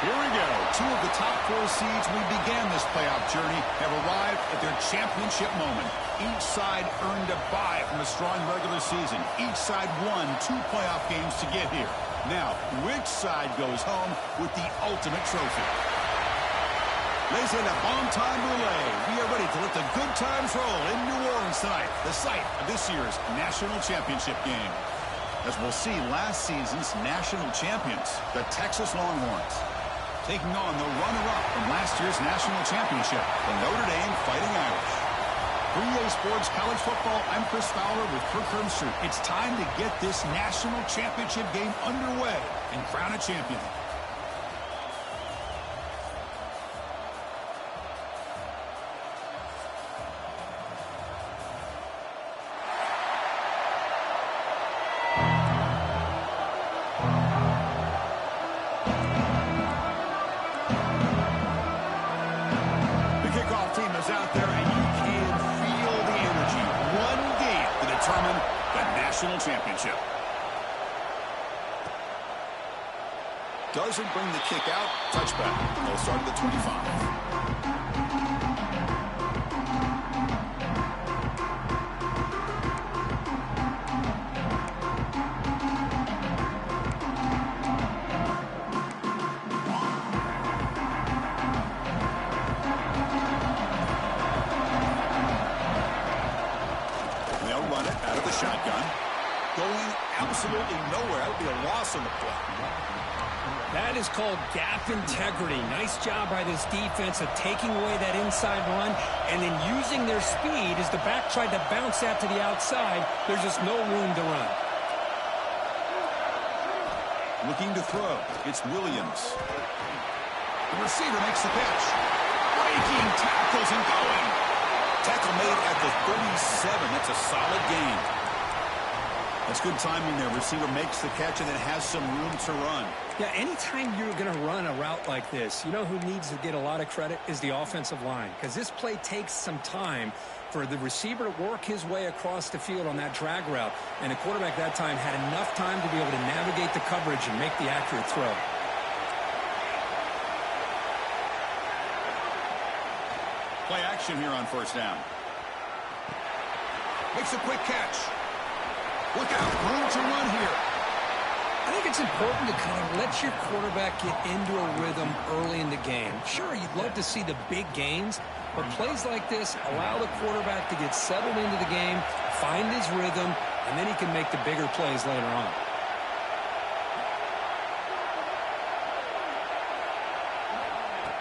Here we go. Two of the top four seeds we began this playoff journey have arrived at their championship moment. Each side earned a bye from a strong regular season. Each side won 2 playoff games to get here. Now, which side goes home with the ultimate trophy? Ladies and gentlemen, time relay. We are ready to let the good times roll in New Orleans tonight, the site of this year's national championship game. As we'll see, last season's national champions, the Texas Longhorns, taking on the runner-up from last year's national championship, the Notre Dame Fighting Irish. For EA Sports College Football, I'm Chris Fowler with Kirk Herbstreit. It's time to get this national championship game underway and crown a champion. Championship. Doesn't bring the kick out. Touchback. They'll start at the 25. They'll run it out of the shotgun. Going absolutely nowhere. That would be a loss on the play. That is called gap integrity. Nice job by this defense of taking away that inside run and then using their speed as the back tried to bounce that to the outside. There's just no room to run. Looking to throw. It's Williams. The receiver makes the catch. Breaking tackles and going. Tackle made at the 37. That's a solid gain. That's good timing there. Receiver makes the catch and then has some room to run. Yeah, anytime you're going to run a route like this, you know who needs to get a lot of credit is the offensive line, because this play takes some time for the receiver to work his way across the field on that drag route, and the quarterback that time had enough time to be able to navigate the coverage and make the accurate throw. Play action here on first down. Makes a quick catch. Look out, room to run here. I think it's important to kind of let your quarterback get into a rhythm early in the game. Sure, you'd love to see the big gains, but plays like this allow the quarterback to get settled into the game, find his rhythm, and then he can make the bigger plays later on.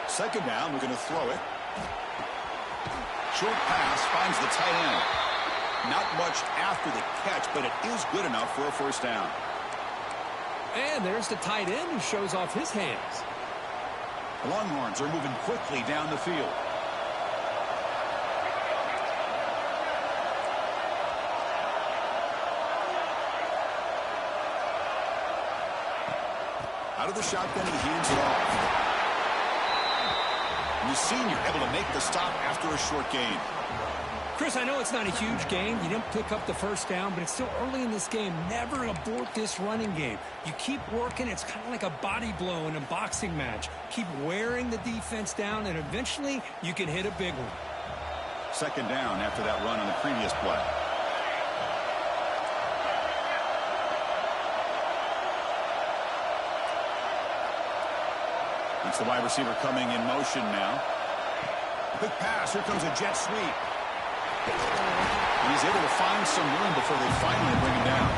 Second down, we're going to throw it. Short pass finds the tight end. Not much after the catch, but it is good enough for a first down. And there's the tight end who shows off his hands. The Longhorns are moving quickly down the field. Out of the shotgun, he hands it off. And the senior able to make the stop after a short gain. Chris, I know it's not a huge game. You didn't pick up the first down, but it's still early in this game. Never abort this running game. You keep working. It's kind of like a body blow in a boxing match. Keep wearing the defense down, and eventually you can hit a big one. Second down after that run on the previous play. It's the wide receiver coming in motion now. Quick pass. Here comes a jet sweep. And he's able to find some room before they finally bring him down.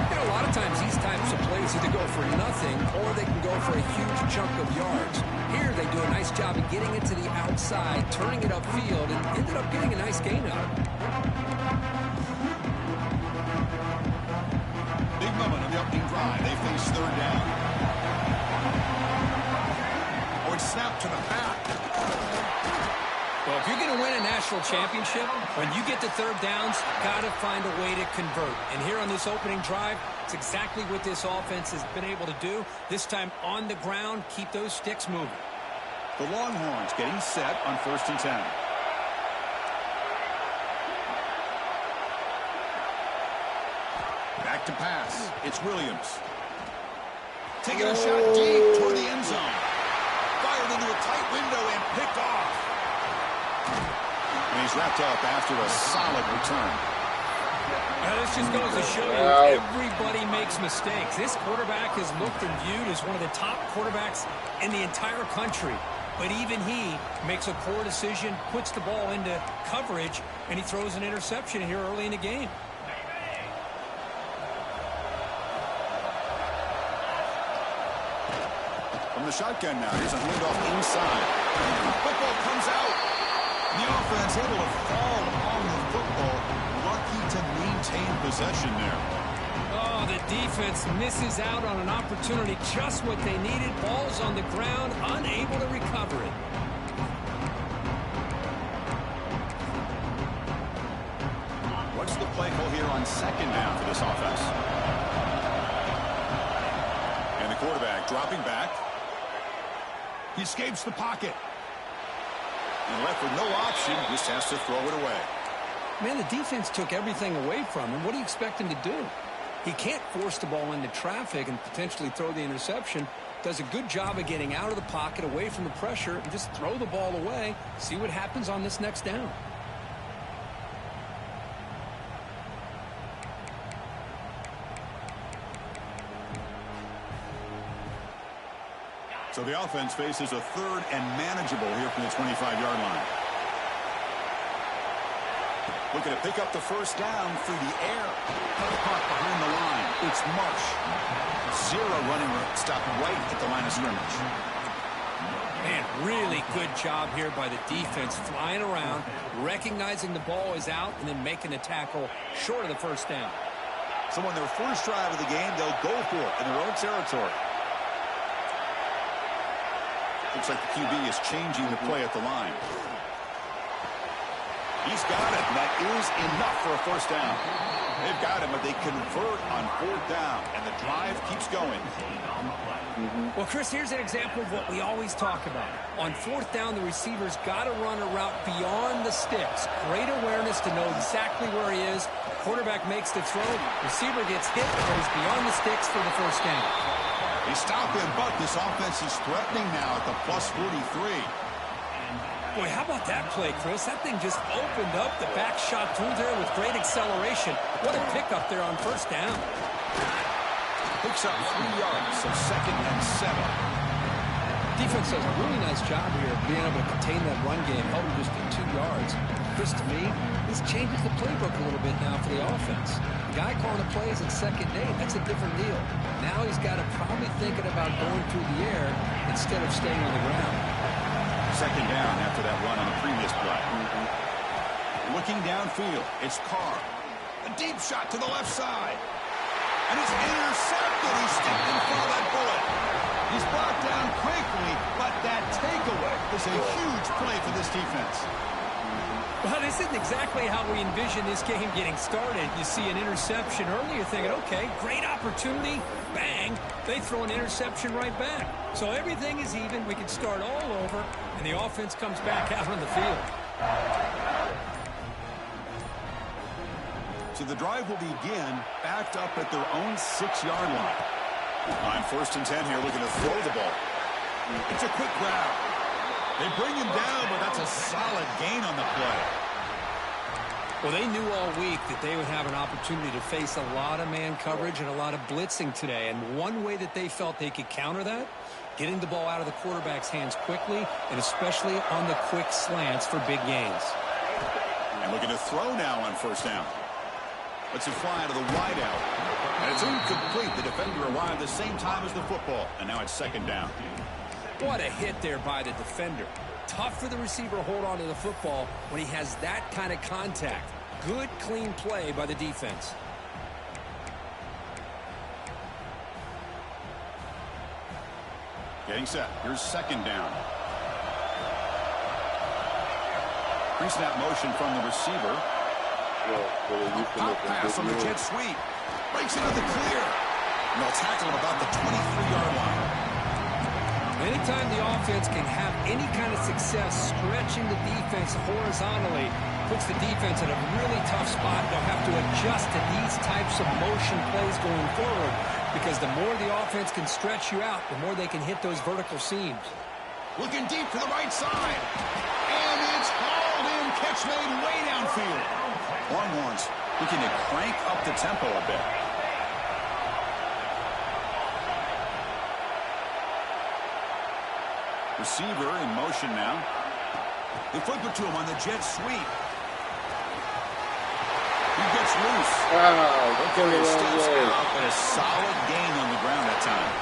You know, a lot of times these types of plays either go for nothing or they can go for a huge chunk of yards. Here they do a nice job of getting it to the outside, turning it upfield, and ended up getting a nice gain out of it. Big moment on the opening drive. They face third down. Oh, it's snapped to the back. Well, if you're going to win a national championship, when you get to third downs, you've got to find a way to convert. And here on this opening drive, it's exactly what this offense has been able to do. This time on the ground, keep those sticks moving. The Longhorns getting set on 1st and 10. Back to pass. It's Williams. Taking a shot deep toward the end zone. Fired into a tight window and picked off. And he's wrapped up after a solid return. Now, this just goes to show you everybody makes mistakes. This quarterback is looked and viewed as one of the top quarterbacks in the entire country. But even he makes a poor decision, puts the ball into coverage, and he throws an interception here early in the game. From the shotgun now, here's a handoff inside. Football comes out. The offense able to fall on the football. Lucky to maintain possession there. Oh, the defense misses out on an opportunity, just what they needed. Ball's on the ground, unable to recover it. What's the play call here on second down for this offense? And the quarterback dropping back. He escapes the pocket. And left with no option, just has to throw it away. Man, the defense took everything away from him. What do you expect him to do? He can't force the ball into traffic and potentially throw the interception. Does a good job of getting out of the pocket, away from the pressure, and just throw the ball away. See what happens on this next down. So the offense faces a third and manageable here from the 25-yard line. Looking to pick up the first down through the air. Caught behind the line. It's Marsh. Zero running stop right at the line of scrimmage. Man, really good job here by the defense, flying around, recognizing the ball is out, and then making the tackle short of the first down. So on their first drive of the game, they'll go for it in their own territory. Looks like the QB is changing the play at the line. He's got it, and that is enough for a first down. They've got him, but they convert on fourth down, and the drive keeps going. Well, Chris, here's an example of what we always talk about. On fourth down, the receiver's got to run a route beyond the sticks. Great awareness to know exactly where he is. Quarterback makes the throw. Receiver gets hit, but he's beyond the sticks for the first down. They stop him, but this offense is threatening now at the plus 43. Boy, how about that play, Chris? That thing just opened up. The back shot through there with great acceleration. What a pickup there on first down. Picks up 3 yards, so 2nd and 7. Defense does a really nice job here of being able to contain that run game, held him just at 2 yards. Chris, to me, this changes the playbook a little bit now for the offense. The guy calling the plays at second day, that's a different deal. Now he's got to probably thinking about going through the air instead of staying on the ground. Second down after that run on the previous play. Looking downfield, it's Carr. A deep shot to the left side. And it's intercepted. He stepped in front of that bullet. He's brought down quickly, but that takeaway is a huge play for this defense. Well, this isn't exactly how we envision this game getting started. You see an interception early, you're thinking, okay, great opportunity, bang, they throw an interception right back. So everything is even, we can start all over, and the offense comes back out on the field. So the drive will begin backed up at their own 6-yard line. On 1st and 10 here, looking to throw the ball. It's a quick grab. They bring him down, but that's a solid gain on the play. Well, they knew all week that they would have an opportunity to face a lot of man coverage and a lot of blitzing today. And one way that they felt they could counter that, getting the ball out of the quarterback's hands quickly, and especially on the quick slants for big gains. And looking to throw now on first down. Lets it fly to the wideout. And it's incomplete. The defender arrived the same time as the football. And now it's second down. What a hit there by the defender. Tough for the receiver to hold on to the football when he has that kind of contact. Good, clean play by the defense. Getting set. Here's second down. Pre-snap motion from the receiver. Pop pass on the jet sweep. Breaks into the clear. And they'll tackle him about the 23-yard line. Anytime the offense can have any kind of success stretching the defense horizontally, puts the defense in a really tough spot. They'll have to adjust to these types of motion plays going forward. because the more the offense can stretch you out, the more they can hit those vertical seams. Looking deep to the right side. And it's hauled in. Catch made way downfield. Longhorns looking to crank up the tempo a bit. Receiver in motion now. They flip it to him on the jet sweep. He gets loose. Wow, Steps out, but a solid gain on the ground that time.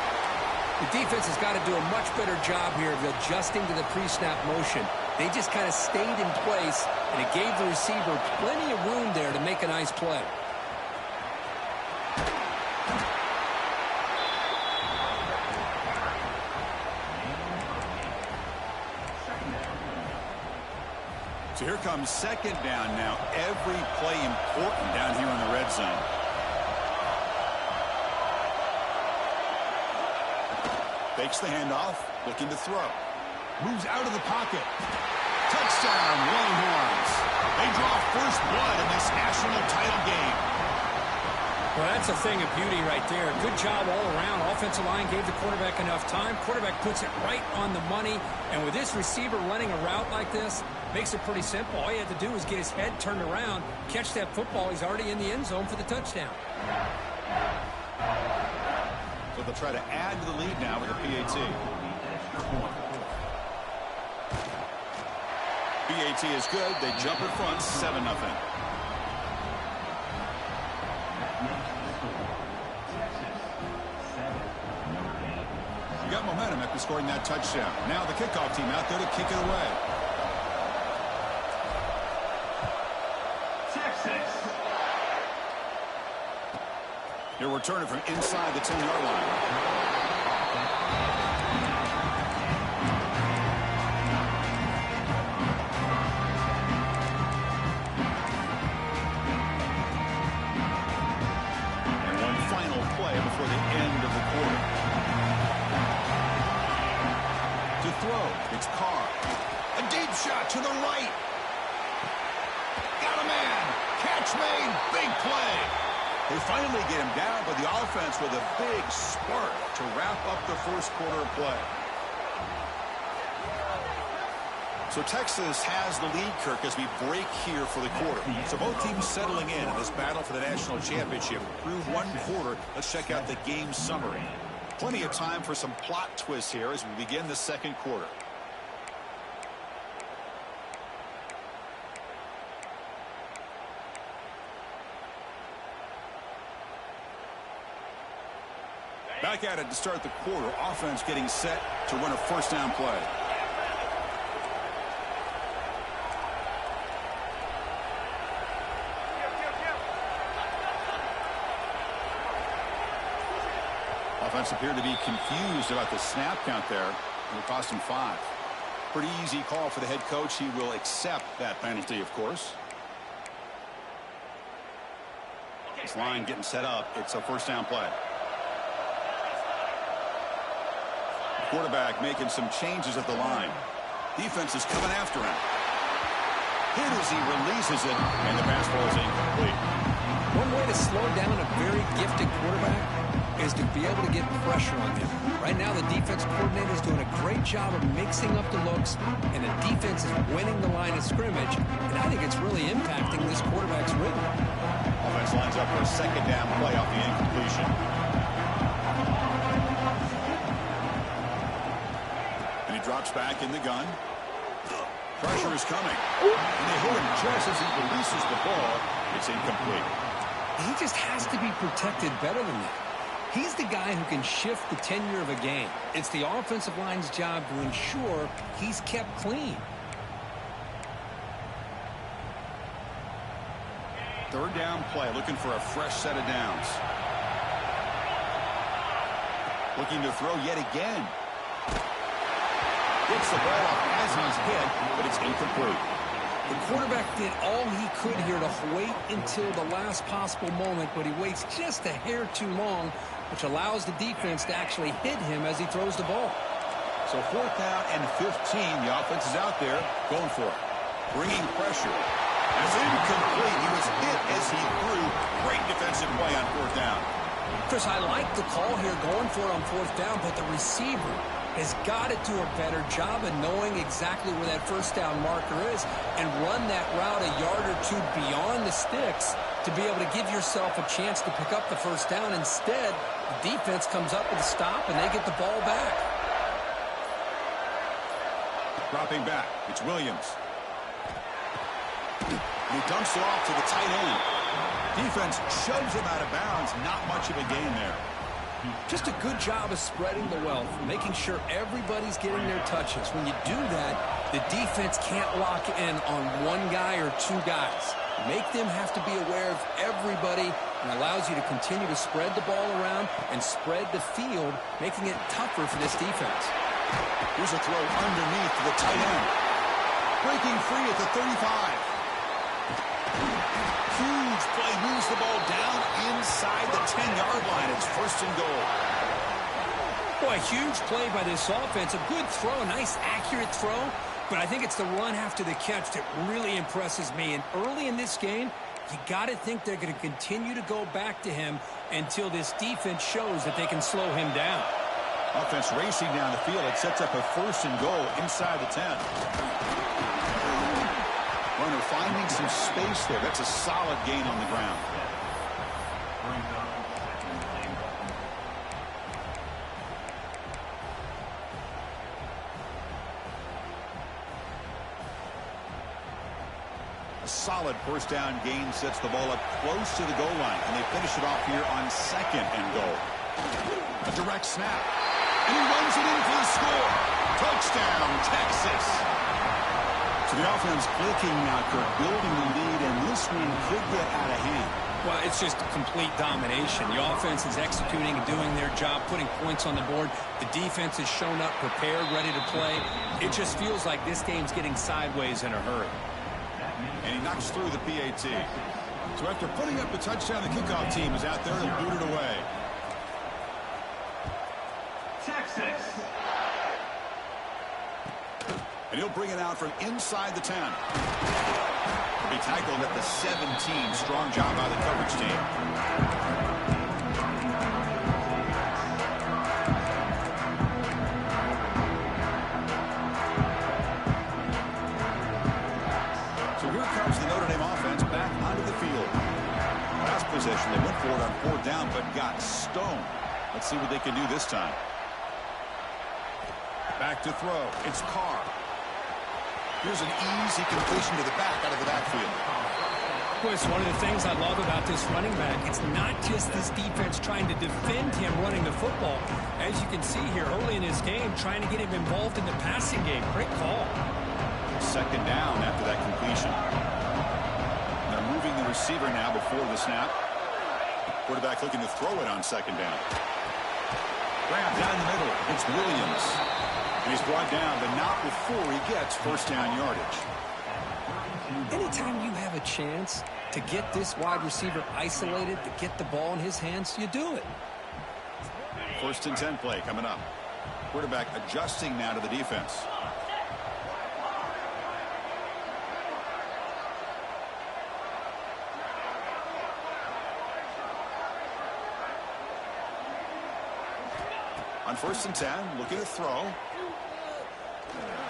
The defense has got to do a much better job here of adjusting to the pre-snap motion. They just kind of stayed in place, and it gave the receiver plenty of room there to make a nice play. So here comes second down now. Every play important down here in the red zone. Fakes the handoff, looking to throw. Moves out of the pocket. Touchdown, Longhorns. They draw first blood in this national title game. Well, that's a thing of beauty right there. Good job all around. Offensive line gave the quarterback enough time. Quarterback puts it right on the money. And with this receiver running a route like this, makes it pretty simple. All you have to do is get his head turned around, catch that football. He's already in the end zone for the touchdown. So they'll try to add to the lead now with a PAT. PAT is good. They jump in front, 7-0. You got momentum after scoring that touchdown. Now the kickoff team out there to kick it away. He'll return it from inside the 10-yard line. And one final play before the end of the quarter. To throw, it's Carr. A deep shot to the right. Got a man. Catch made. Big play. They finally get him down, but the offense with a big spark to wrap up the first quarter of play. So Texas has the lead, Kirk, as we break here for the quarter. So both teams settling in this battle for the national championship through one quarter. Let's check out the game summary. Plenty of time for some plot twists here as we begin the second quarter. Back at it to start the quarter. Offense getting set to run a first down play. Offense appeared to be confused about the snap count there. It'll cost him 5. Pretty easy call for the head coach. He will accept that penalty, of course. This line getting set up. It's a first down play. Quarterback making some changes at the line. Defense is coming after him. Hit as he releases it, and the pass ball is incomplete. One way to slow down a very gifted quarterback is to be able to get pressure on him. Right now, the defense coordinator is doing a great job of mixing up the looks, and the defense is winning the line of scrimmage, and I think it's really impacting this quarterback's rhythm. Offense lines up for a second down play off the incompletion. Drops back in the gun. Pressure is coming. And they hit him just as he releases the ball. It's incomplete. He just has to be protected better than that. He's the guy who can shift the tenure of a game. It's the offensive line's job to ensure he's kept clean. Third down play, looking for a fresh set of downs. Looking to throw yet again. Gets the ball off as he's hit, but it's incomplete. The quarterback did all he could here to wait until the last possible moment, but he waits just a hair too long, which allows the defense to actually hit him as he throws the ball. So 4th down and 15. The offense is out there going for it. Bringing pressure. It's incomplete. He was hit as he threw. Great defensive play on 4th down. Chris, I like the call here going for it on fourth down, but the receiver has got to do a better job of knowing exactly where that first down marker is and run that route a yard or two beyond the sticks to be able to give yourself a chance to pick up the first down. Instead, the defense comes up with a stop, and they get the ball back. Dropping back, it's Williams. He dumps it off to the tight end. Defense shoves him out of bounds. Not much of a gain there. Just a good job of spreading the wealth, making sure everybody's getting their touches. When you do that, the defense can't lock in on one guy or two guys. Make them have to be aware of everybody, and allows you to continue to spread the ball around and spread the field, making it tougher for this defense. Here's a throw underneath to the tight end. Breaking free at the 35. Huge play, moves the ball down inside the 10-yard line. It's first and goal. Boy, huge play by this offense. A good throw, a nice accurate throw, but I think it's the run after the catch that really impresses me. And early in this game, you got to think they're going to continue to go back to him until this defense shows that they can slow him down. Offense racing down the field. It sets up a first and goal inside the 10. Runner finding some space there. That's a solid gain on the ground. A solid first down gain sets the ball up close to the goal line, and they finish it off here on second and goal. A direct snap, and he runs it in for the score. Touchdown, Texas. So the offense clicking now, Kirk, building the lead, and this one could get out of hand. Well, it's just complete domination. The offense is executing and doing their job, putting points on the board. The defense has shown up, prepared, ready to play. It just feels like this game's getting sideways in a hurry. And he knocks through the PAT. So after putting up a touchdown, the kickoff team is out there to boot it away. Texas. And he'll bring it out from inside the 10. He'll be tackled at the 17. Strong job by the coverage team. So here comes the Notre Dame offense back onto the field. Last possession, they went for it on fourth down, but got stoned. Let's see what they can do this time. Back to throw. It's Carr. Here's an easy completion to the back out of the backfield. Well, it's one of the things I love about this running back. It's not just this defense trying to defend him running the football. As you can see here early in his game, trying to get him involved in the passing game. Great call. Second down after that completion. They're moving the receiver now before the snap. Quarterback looking to throw it on second down. Grab down the middle. It's Williams. And he's brought down, but not before he gets first down yardage. Anytime you have a chance to get this wide receiver isolated, to get the ball in his hands, you do it. First and 10 play coming up. Quarterback adjusting now to the defense. On first and 10, looking to throw.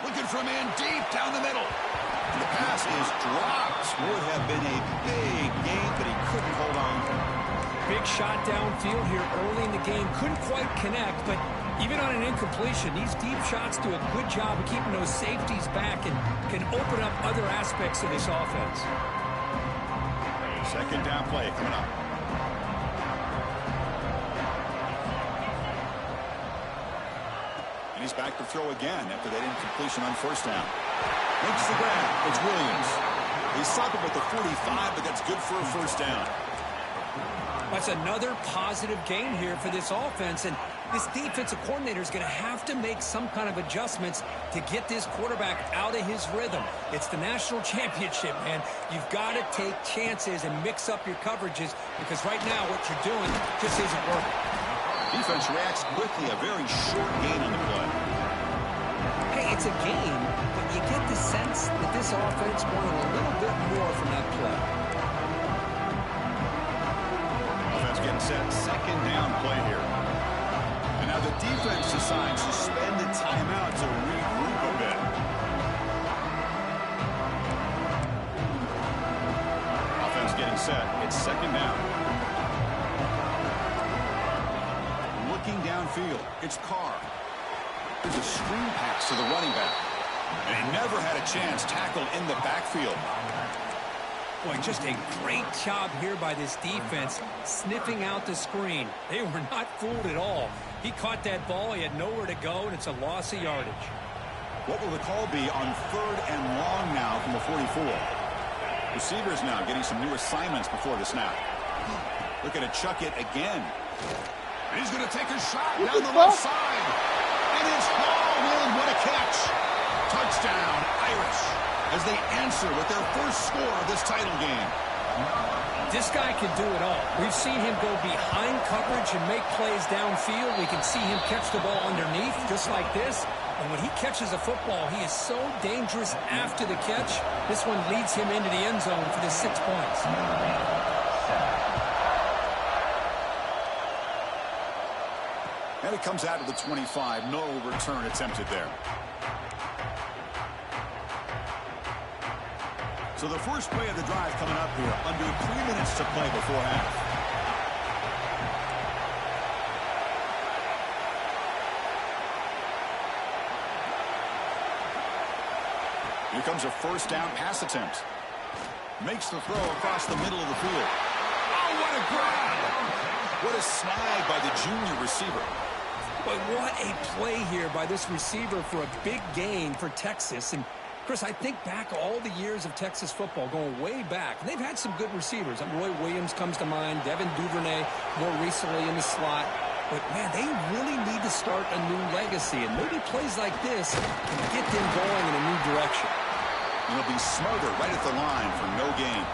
Looking for a man deep down the middle. And the pass is dropped. Would have been a big gain, but he couldn't hold on. Big shot downfield here early in the game. Couldn't quite connect, but even on an incompletion, these deep shots do a good job of keeping those safeties back and can open up other aspects of this offense. Second down play coming up. And he's back to throw again after that incompletion on first down. Makes the grab. It's Williams. He's stopped him at the 45, but that's good for a first down. That's another positive gain here for this offense, and this defensive coordinator is going to have to make some kind of adjustments to get this quarterback out of his rhythm. It's the national championship, man. You've got to take chances and mix up your coverages, because right now what you're doing just isn't working. Defense reacts quickly. A very short gain on the play. Hey, it's a game, but you get the sense that this offense wanted a little bit more from that play. Offense getting set second down play here. And now the defense decides to spend a timeout to regroup a bit. Offense getting set. It's second down. Looking downfield. It's Carr. There's a screen pass to the running back. And he never had a chance tackled in the backfield. Boy, just a great job here by this defense, sniffing out the screen. They were not fooled at all. He caught that ball, he had nowhere to go, and it's a loss of yardage. What will the call be on 3rd and long now from the 44? Receivers now getting some new assignments before the snap. Look at it, chuck it again. And he's going to take a shot down the left side. And it's hauled in. What a catch. Touchdown, Irish, as they answer with their first score of this title game. This guy can do it all. We've seen him go behind coverage and make plays downfield. We can see him catch the ball underneath, just like this. And when he catches a football, he is so dangerous after the catch. This one leads him into the end zone for the 6 points. And it comes out of the 25. No return attempted there. So the first play of the drive coming up here. Under 3 minutes to play before half. Here comes a first down pass attempt. Makes the throw across the middle of the field. Oh, what a grab! What a snag by the junior receiver. But what a play here by this receiver for a big gain for Texas. And Chris, I think back all the years of Texas football, going way back. And they've had some good receivers. Roy Williams comes to mind, Devin Duvernay more recently in the slot. But, man, they really need to start a new legacy. And maybe plays like this can get them going in a new direction. And he'll be smothered right at the line for no gain.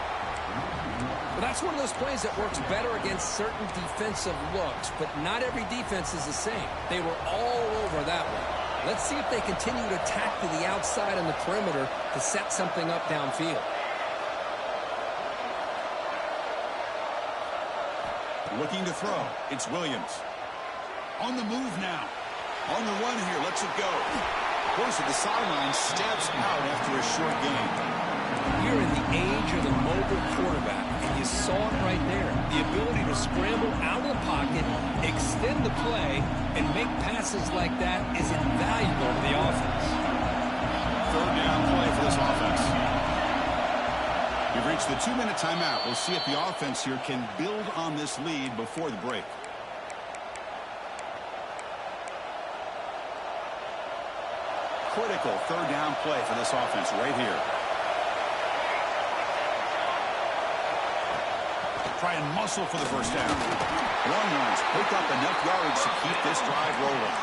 Well, that's one of those plays that works better against certain defensive looks. But not every defense is the same. They were all over that one. Let's see if they continue to attack to the outside on the perimeter to set something up downfield. Looking to throw. It's Williams. On the move now. On the run here. Lets it go. Goes to the sideline. Steps out after a short gain. We're in the age of the mobile quarterback. And you saw it right there. The ability to scramble out of the pocket, extend the play, and make passes like that is invaluable to the offense. 3rd down play for this offense. We've reached the 2-minute timeout. We'll see if the offense here can build on this lead before the break. Critical 3rd down play for this offense right here. Try and muscle for the first down. Longhorns pick up enough yardage to keep this drive rolling.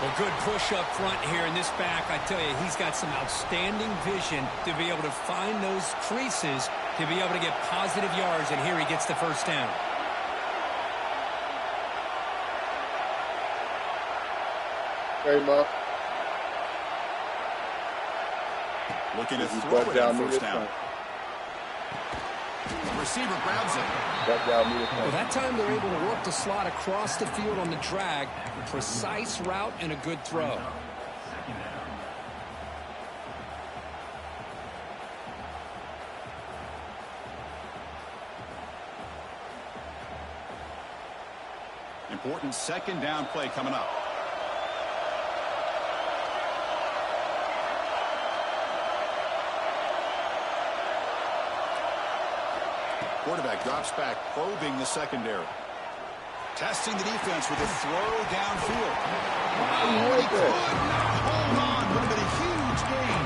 Well, good push up front here in this back. I tell you, he's got some outstanding vision to be able to find those creases to be able to get positive yards, and here he gets the first down. Hey, Mark. Looking to throw it on first down. Receiver grabs it. Well, that time they're able to work the slot across the field on the drag. A precise route and a good throw. Important 2nd down play coming up. Quarterback drops back, probing the secondary. Testing the defense with a throw downfield. Oh, he could not hold on. Would have been a huge gain.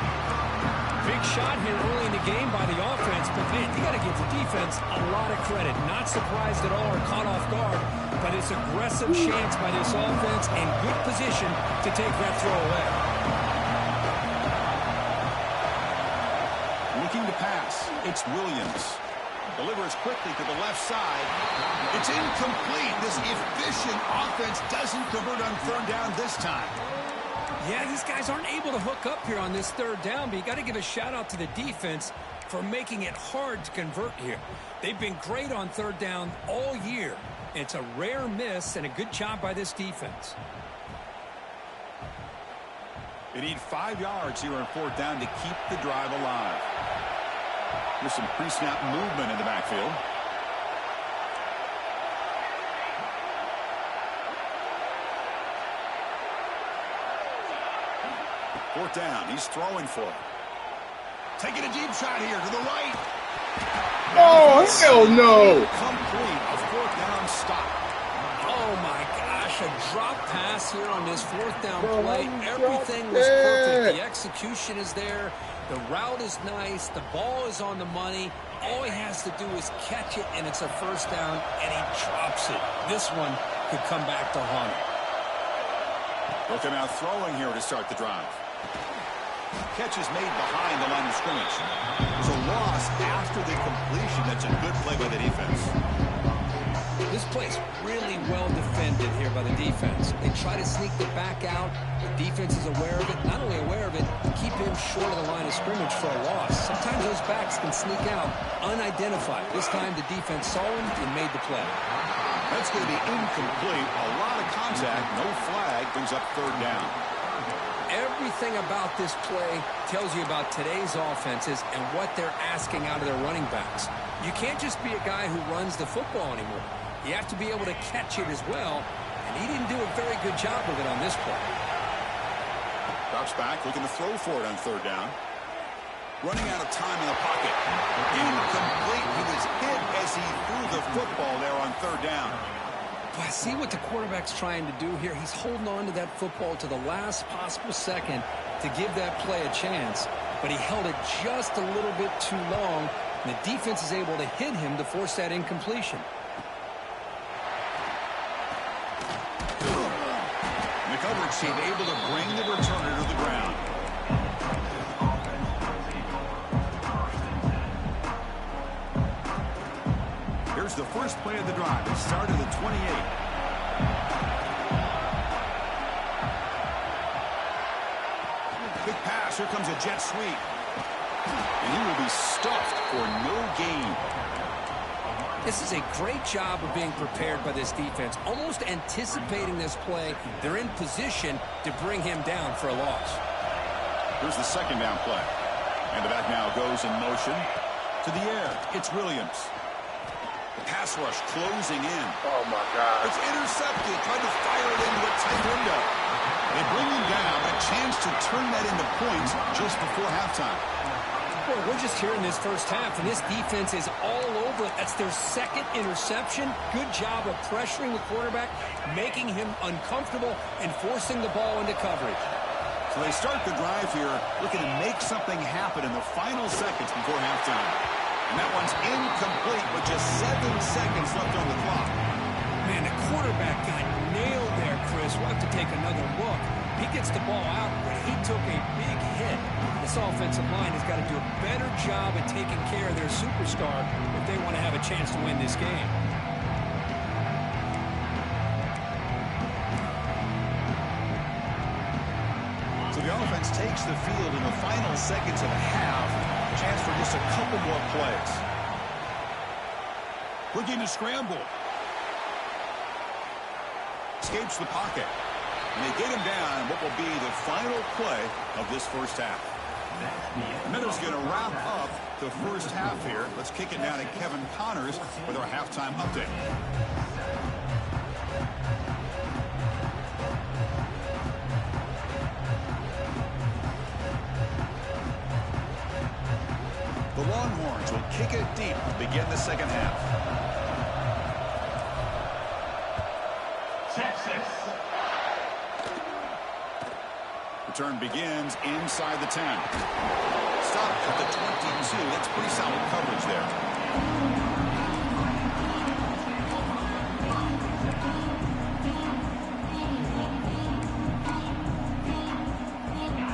Big shot here early in the game by the offense, but man, you got to give the defense a lot of credit. Not surprised at all or caught off guard, but it's aggressive chance by this offense and good position to take that throw away. Looking to pass. It's Williams. Delivers quickly to the left side. It's incomplete. This efficient offense doesn't convert on 3rd down this time. Yeah, these guys aren't able to hook up here on this 3rd down, but you got to give a shout out to the defense. for making it hard to convert here. They've been great on third down all year. It's a rare miss and a good job by this defense. They need 5 yards here on fourth down to keep the drive alive. There's some pre-snap movement in the backfield. Fourth down. He's throwing for it. Taking a deep shot here to the right. Oh, hell no. Complete. A fourth down stop. Oh, my gosh. A drop pass here on this fourth down Bro, play. Everything was perfect. The execution is there. The route is nice. The ball is on the money. All he has to do is catch it, and it's a first down, and he drops it. This one could come back to haunt him. Looking out throwing here to start the drive. Catch is made behind the line of scrimmage. There's a loss after the completion. That's a good play by the defense. This play's really well defended here by the defense. They try to sneak the back out. The defense is aware of it. Not only aware of it, keep him short of the line of scrimmage for a loss. Sometimes those backs can sneak out unidentified. This time the defense saw him and made the play. That's going to be incomplete. A lot of contact. No flag. Brings up third down. Everything about this play tells you about today's offenses and what they're asking out of their running backs. You can't just be a guy who runs the football anymore. You have to be able to catch it as well, and he didn't do a very good job of it on this play. Drops back, looking to throw for it on third down. Running out of time in the pocket. Incomplete. He was hit as he threw the football there on third down. But see what the quarterback's trying to do here. He's holding on to that football to the last possible second to give that play a chance. But he held it just a little bit too long, and the defense is able to hit him to force that incompletion. The coverage team able to bring the returner to the ground. Here's the first play of the drive. It started at 28. Big pass. Here comes a jet sweep. And he will be stuffed for no gain. This is a great job of being prepared by this defense. Almost anticipating this play. They're in position to bring him down for a loss. Here's the second down play. And the back now goes in motion to the air. It's Williams. The pass rush closing in. Oh, my God. It's intercepted. Tried to fire it into a tight window. They bring him down. A chance to turn that into points just before halftime. Boy, we're just here in this first half, and this defense is all over it. That's their second interception. Good job of pressuring the quarterback, making him uncomfortable, and forcing the ball into coverage. So they start the drive here looking to make something happen in the final seconds before halftime. And that one's incomplete with just 7 seconds left on the clock. Man, the quarterback got nailed there, Chris. We'll have to take another look. He gets the ball out, but he took a big hit. This offensive line has got to do a better job at taking care of their superstar if they want to have a chance to win this game. So the offense takes the field in the final seconds of the half. Chance for just a couple more plays. Looking to scramble. Escapes the pocket. And they get him down what will be the final play of this first half. Miller's going to wrap up the first half here. Let's kick it down to Kevin Connors with our halftime update. The Longhorns will kick it deep to begin the second half. Texas. Return begins inside the 10. Stop at the 22. That's pretty solid coverage there.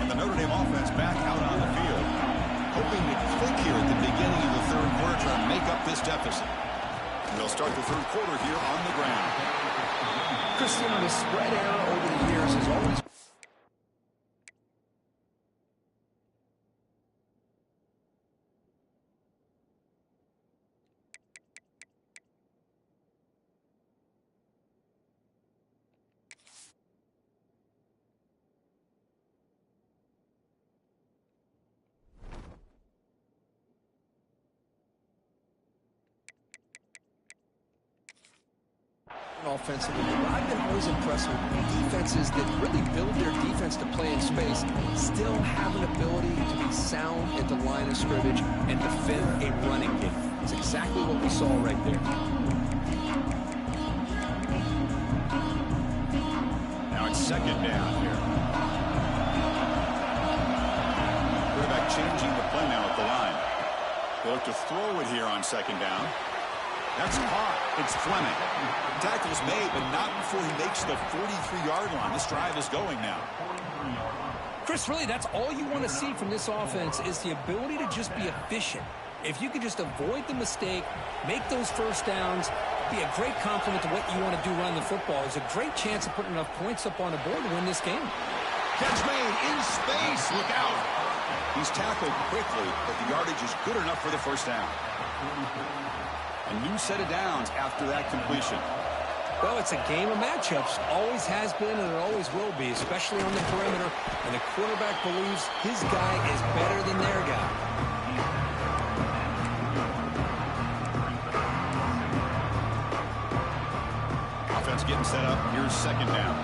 And the Notre Dame offense back out on the field. Hoping to click here at the beginning of the third quarter, trying to make up this deficit. And they'll start the third quarter here on the ground. Christian, the spread error over the years has always offensively, but I've been always impressed with defenses that really build their defense to play in space, still have an ability to be sound at the line of scrimmage and defend a running game. It's exactly what we saw right there. Now it's second down here. Quarterback changing the play now at the line. They look to throw it here on second down. That's caught. It's Fleming. Tackle's made, but not before he makes the 43-yard line. This drive is going now. Chris, really, that's all you want to see from this offense is the ability to just be efficient. If you can just avoid the mistake, make those first downs, be a great complement to what you want to do running the football. There's a great chance of putting enough points up on the board to win this game. Catch made in space. Look out. He's tackled quickly, but the yardage is good enough for the first down. A new set of downs after that completion. Well, it's a game of matchups. Always has been and it always will be, especially on the perimeter. And the quarterback believes his guy is better than their guy. Offense getting set up. Here's second down.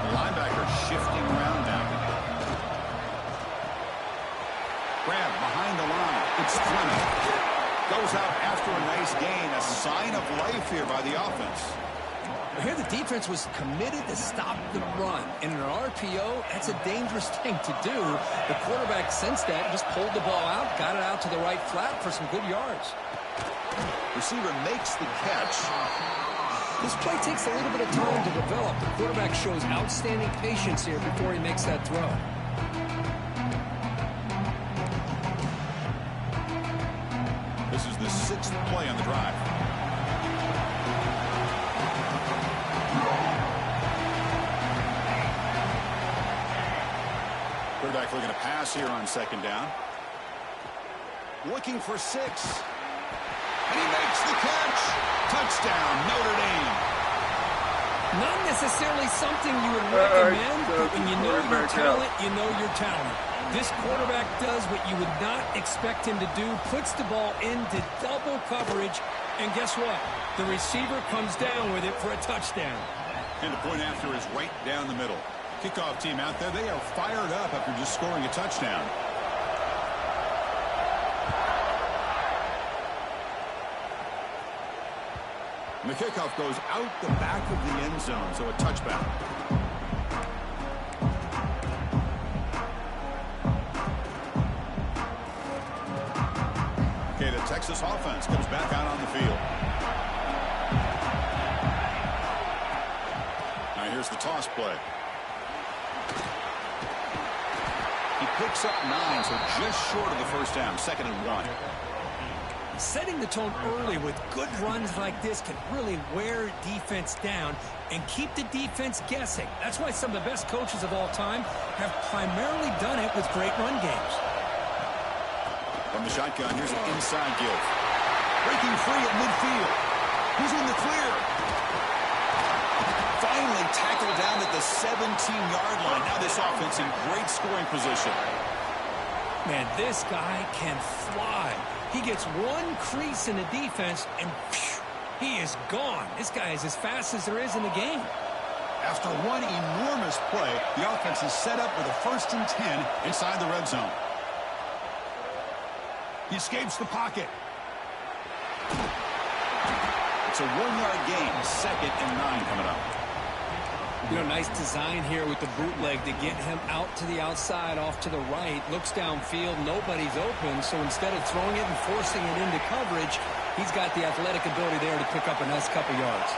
The linebacker shifting around now. Grab behind the line. It's Fleming. Goes out after a nice gain. A sign of life here by the offense. Here the defense was committed to stop the run. And in an RPO, that's a dangerous thing to do. The quarterback sensed that and just pulled the ball out, got it out to the right flat for some good yards. Receiver makes the catch. This play takes a little bit of time to develop. The quarterback shows outstanding patience here before he makes that throw. This is the sixth play on the drive. Quarterback looking to pass here on second down. Looking for 6. And he makes the catch. Touchdown, Notre Dame. Not necessarily something you would recommend, but when you know your talent, you know your talent. This quarterback does what you would not expect him to do, puts the ball into double coverage, and guess what? The receiver comes down with it for a touchdown. And the point after is right down the middle. Kickoff team out there, they are fired up after just scoring a touchdown. And the kickoff goes out the back of the end zone, so a touchback. Okay, the Texas offense comes back out on the field. Now here's the toss play. He picks up 9, so just short of the first down, 2nd and 1. Setting the tone early with good runs like this can really wear defense down and keep the defense guessing. That's why some of the best coaches of all time have primarily done it with great run games. From the shotgun, here's an inside give. Breaking free at midfield. He's in the clear. Finally tackled down at the 17-yard line. Now this offense in great scoring position. Man, this guy can fly. He gets one crease in the defense, and phew, he is gone. This guy is as fast as there is in the game. After one enormous play, the offense is set up with a 1st and 10 inside the red zone. He escapes the pocket. It's a 1-yard gain, 2nd and 9 coming up. You know, nice design here with the bootleg to get him out to the outside, off to the right. Looks downfield, nobody's open, so instead of throwing it and forcing it into coverage, he's got the athletic ability there to pick up a nice couple yards.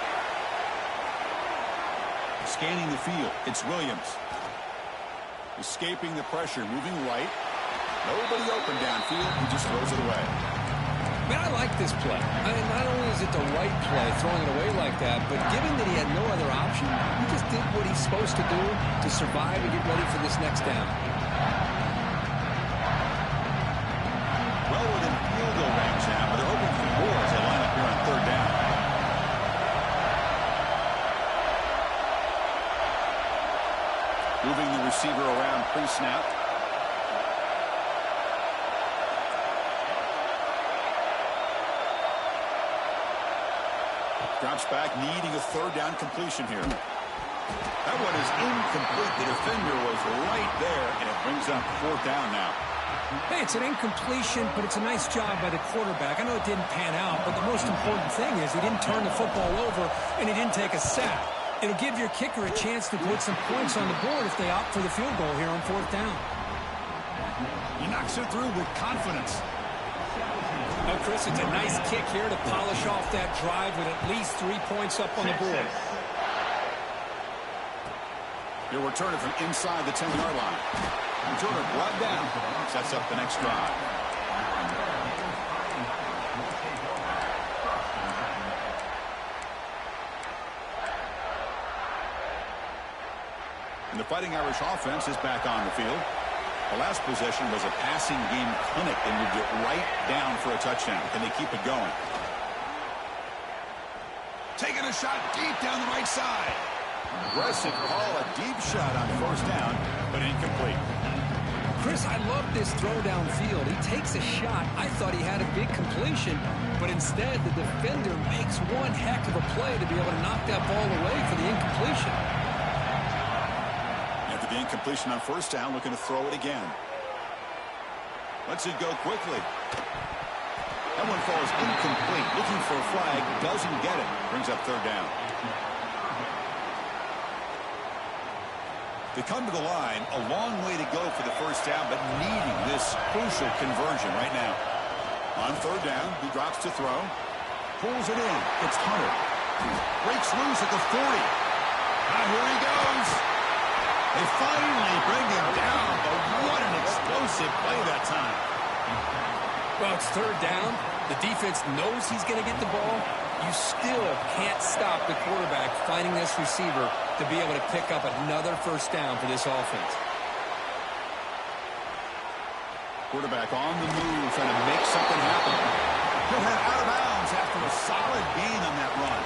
Scanning the field, it's Williams. Escaping the pressure, moving right. Nobody open downfield, he just throws it away. Man, I like this play. I mean, not only is it the right play, throwing it away like that, but given that he had no other option, he just did what he's supposed to do to survive and get ready for this next down. Well within field goal range now, but they're hoping for more as they line up here on 3rd down. Moving the receiver around pre-snap. Drops back, needing a third down completion here. That one is incomplete. The defender was right there, and it brings up fourth down now. Hey, it's an incompletion, but it's a nice job by the quarterback. I know it didn't pan out, but the most important thing is he didn't turn the football over, and he didn't take a sack. It'll give your kicker a chance to put some points on the board if they opt for the field goal here on fourth down. He knocks it through with confidence. Oh, Chris, it's a nice kick here to polish off that drive with at least 3 points up on the board. He'll return it from inside the 10-yard line. Returner brought down. Sets up the next drive. And the Fighting Irish offense is back on the field. The last possession was a passing game clinic. They moved it right down for a touchdown. Can they keep it going? Taking a shot deep down the right side. Aggressive call, a deep shot on first down, but incomplete. Chris, I love this throw downfield. He takes a shot. I thought he had a big completion, but instead the defender makes one heck of a play to be able to knock that ball away for the incompletion. After the incompletion on first down, looking to throw it again. Lets it go quickly. That one falls incomplete. Looking for a flag, doesn't get it. Brings up third down. They come to the line, a long way to go for the first down, but needing this crucial conversion right now. On third down, he drops to throw. Pulls it in. It's Hunter. Breaks loose at the 40. Now here he goes. They finally bring him down, but what an explosive play that time. Well, it's third down. The defense knows he's going to get the ball. You still can't stop the quarterback finding this receiver to be able to pick up another first down for this offense. Quarterback on the move, trying to make something happen. He'll head out of bounds after a solid gain on that run.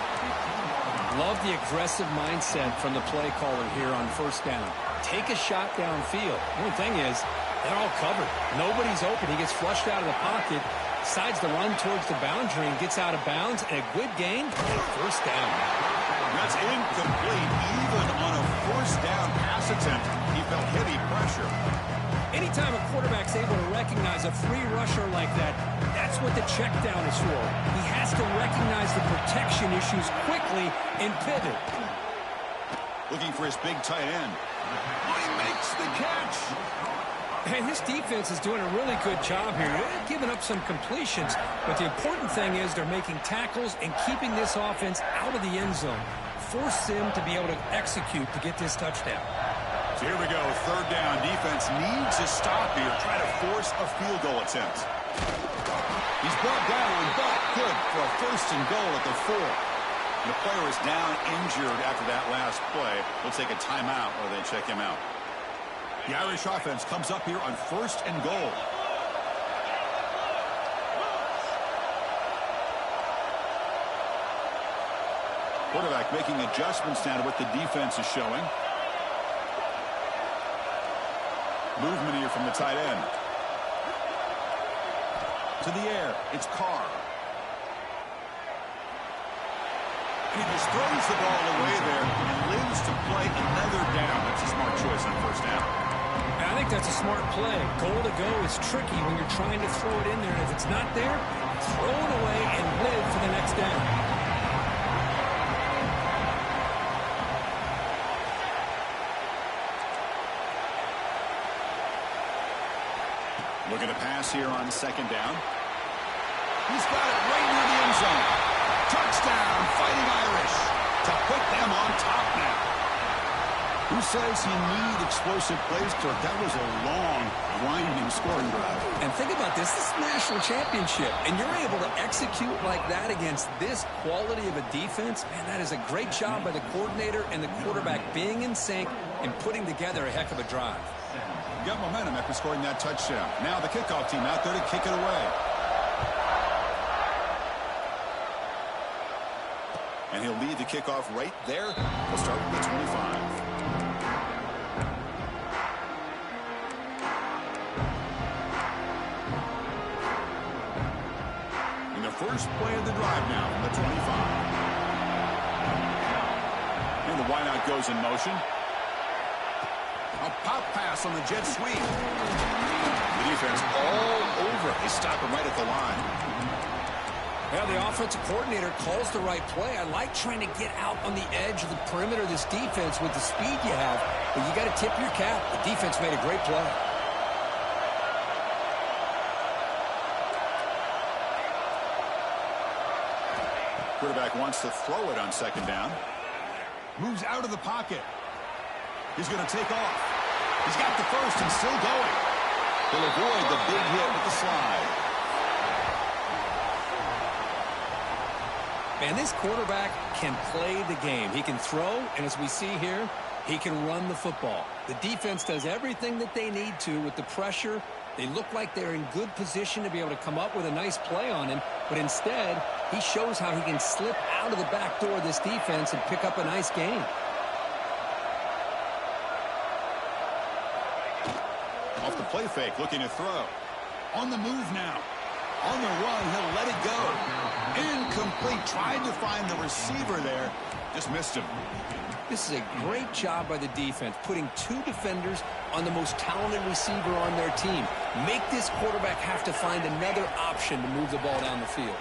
Love the aggressive mindset from the play caller here on first down. Take a shot downfield. The only thing is, they're all covered. Nobody's open. He gets flushed out of the pocket, decides to run towards the boundary and gets out of bounds, and a good gain and a first down. That's incomplete. Even on a first down pass attempt, he felt heavy pressure. Anytime a quarterback's able to recognize a free rusher like that, that's what the check down is for. He has to recognize the protection issues quickly and pivot. Looking for his big tight end. Oh, he makes the catch. And his defense is doing a really good job here. They're giving up some completions, but the important thing is they're making tackles and keeping this offense out of the end zone. Force them to be able to execute to get this touchdown. So here we go, third down. Defense needs a stop here. Try to force a field goal attempt. He's brought down, but good for a first and goal at the 4. And the player is down injured after that last play. We'll take a timeout while they check him out. The Irish offense comes up here on first and goal. Quarterback making adjustments now to what the defense is showing. Movement here from the tight end. To the air, it's Carr. He just throws the ball away there and lives to play another down. That's a smart choice on first down. I think that's a smart play. Goal to go is tricky when you're trying to throw it in there. If it's not there, throw it away and live for the next down. Looking to pass here on second down. He's got it right near the end zone. Touchdown, Fighting Irish, to put them on top now. Who says you need explosive plays, Kirk? That was a long, grinding scoring drive. And think about this. This is a national championship, and you're able to execute like that against this quality of a defense. Man, that is a great job by the coordinator and the quarterback being in sync and putting together a heck of a drive. Got momentum after scoring that touchdown. Now the kickoff team out there to kick it away. And he'll lead the kickoff right there. We'll start with the 25. And the first play of the drive now from the 25. And the wideout goes in motion. A pop pass on the jet sweep. The defense all over. They stop him right at the line. Well, the offensive coordinator calls the right play. I like trying to get out on the edge of the perimeter of this defense with the speed you have, but you got to tip your cap. The defense made a great play. Quarterback wants to throw it on second down. Moves out of the pocket. He's going to take off. He's got the first and still going. He'll avoid the big hit with the slide. Man, this quarterback can play the game. He can throw, and as we see here, he can run the football. The defense does everything that they need to with the pressure. They look like they're in good position to be able to come up with a nice play on him, but instead, he shows how he can slip out of the back door of this defense and pick up a nice gain. Off the play fake, looking to throw. On the move now. On the run, he'll let it go. Incomplete. Tried to find the receiver there. Just missed him. This is a great job by the defense, putting two defenders on the most talented receiver on their team. Make this quarterback have to find another option to move the ball down the field.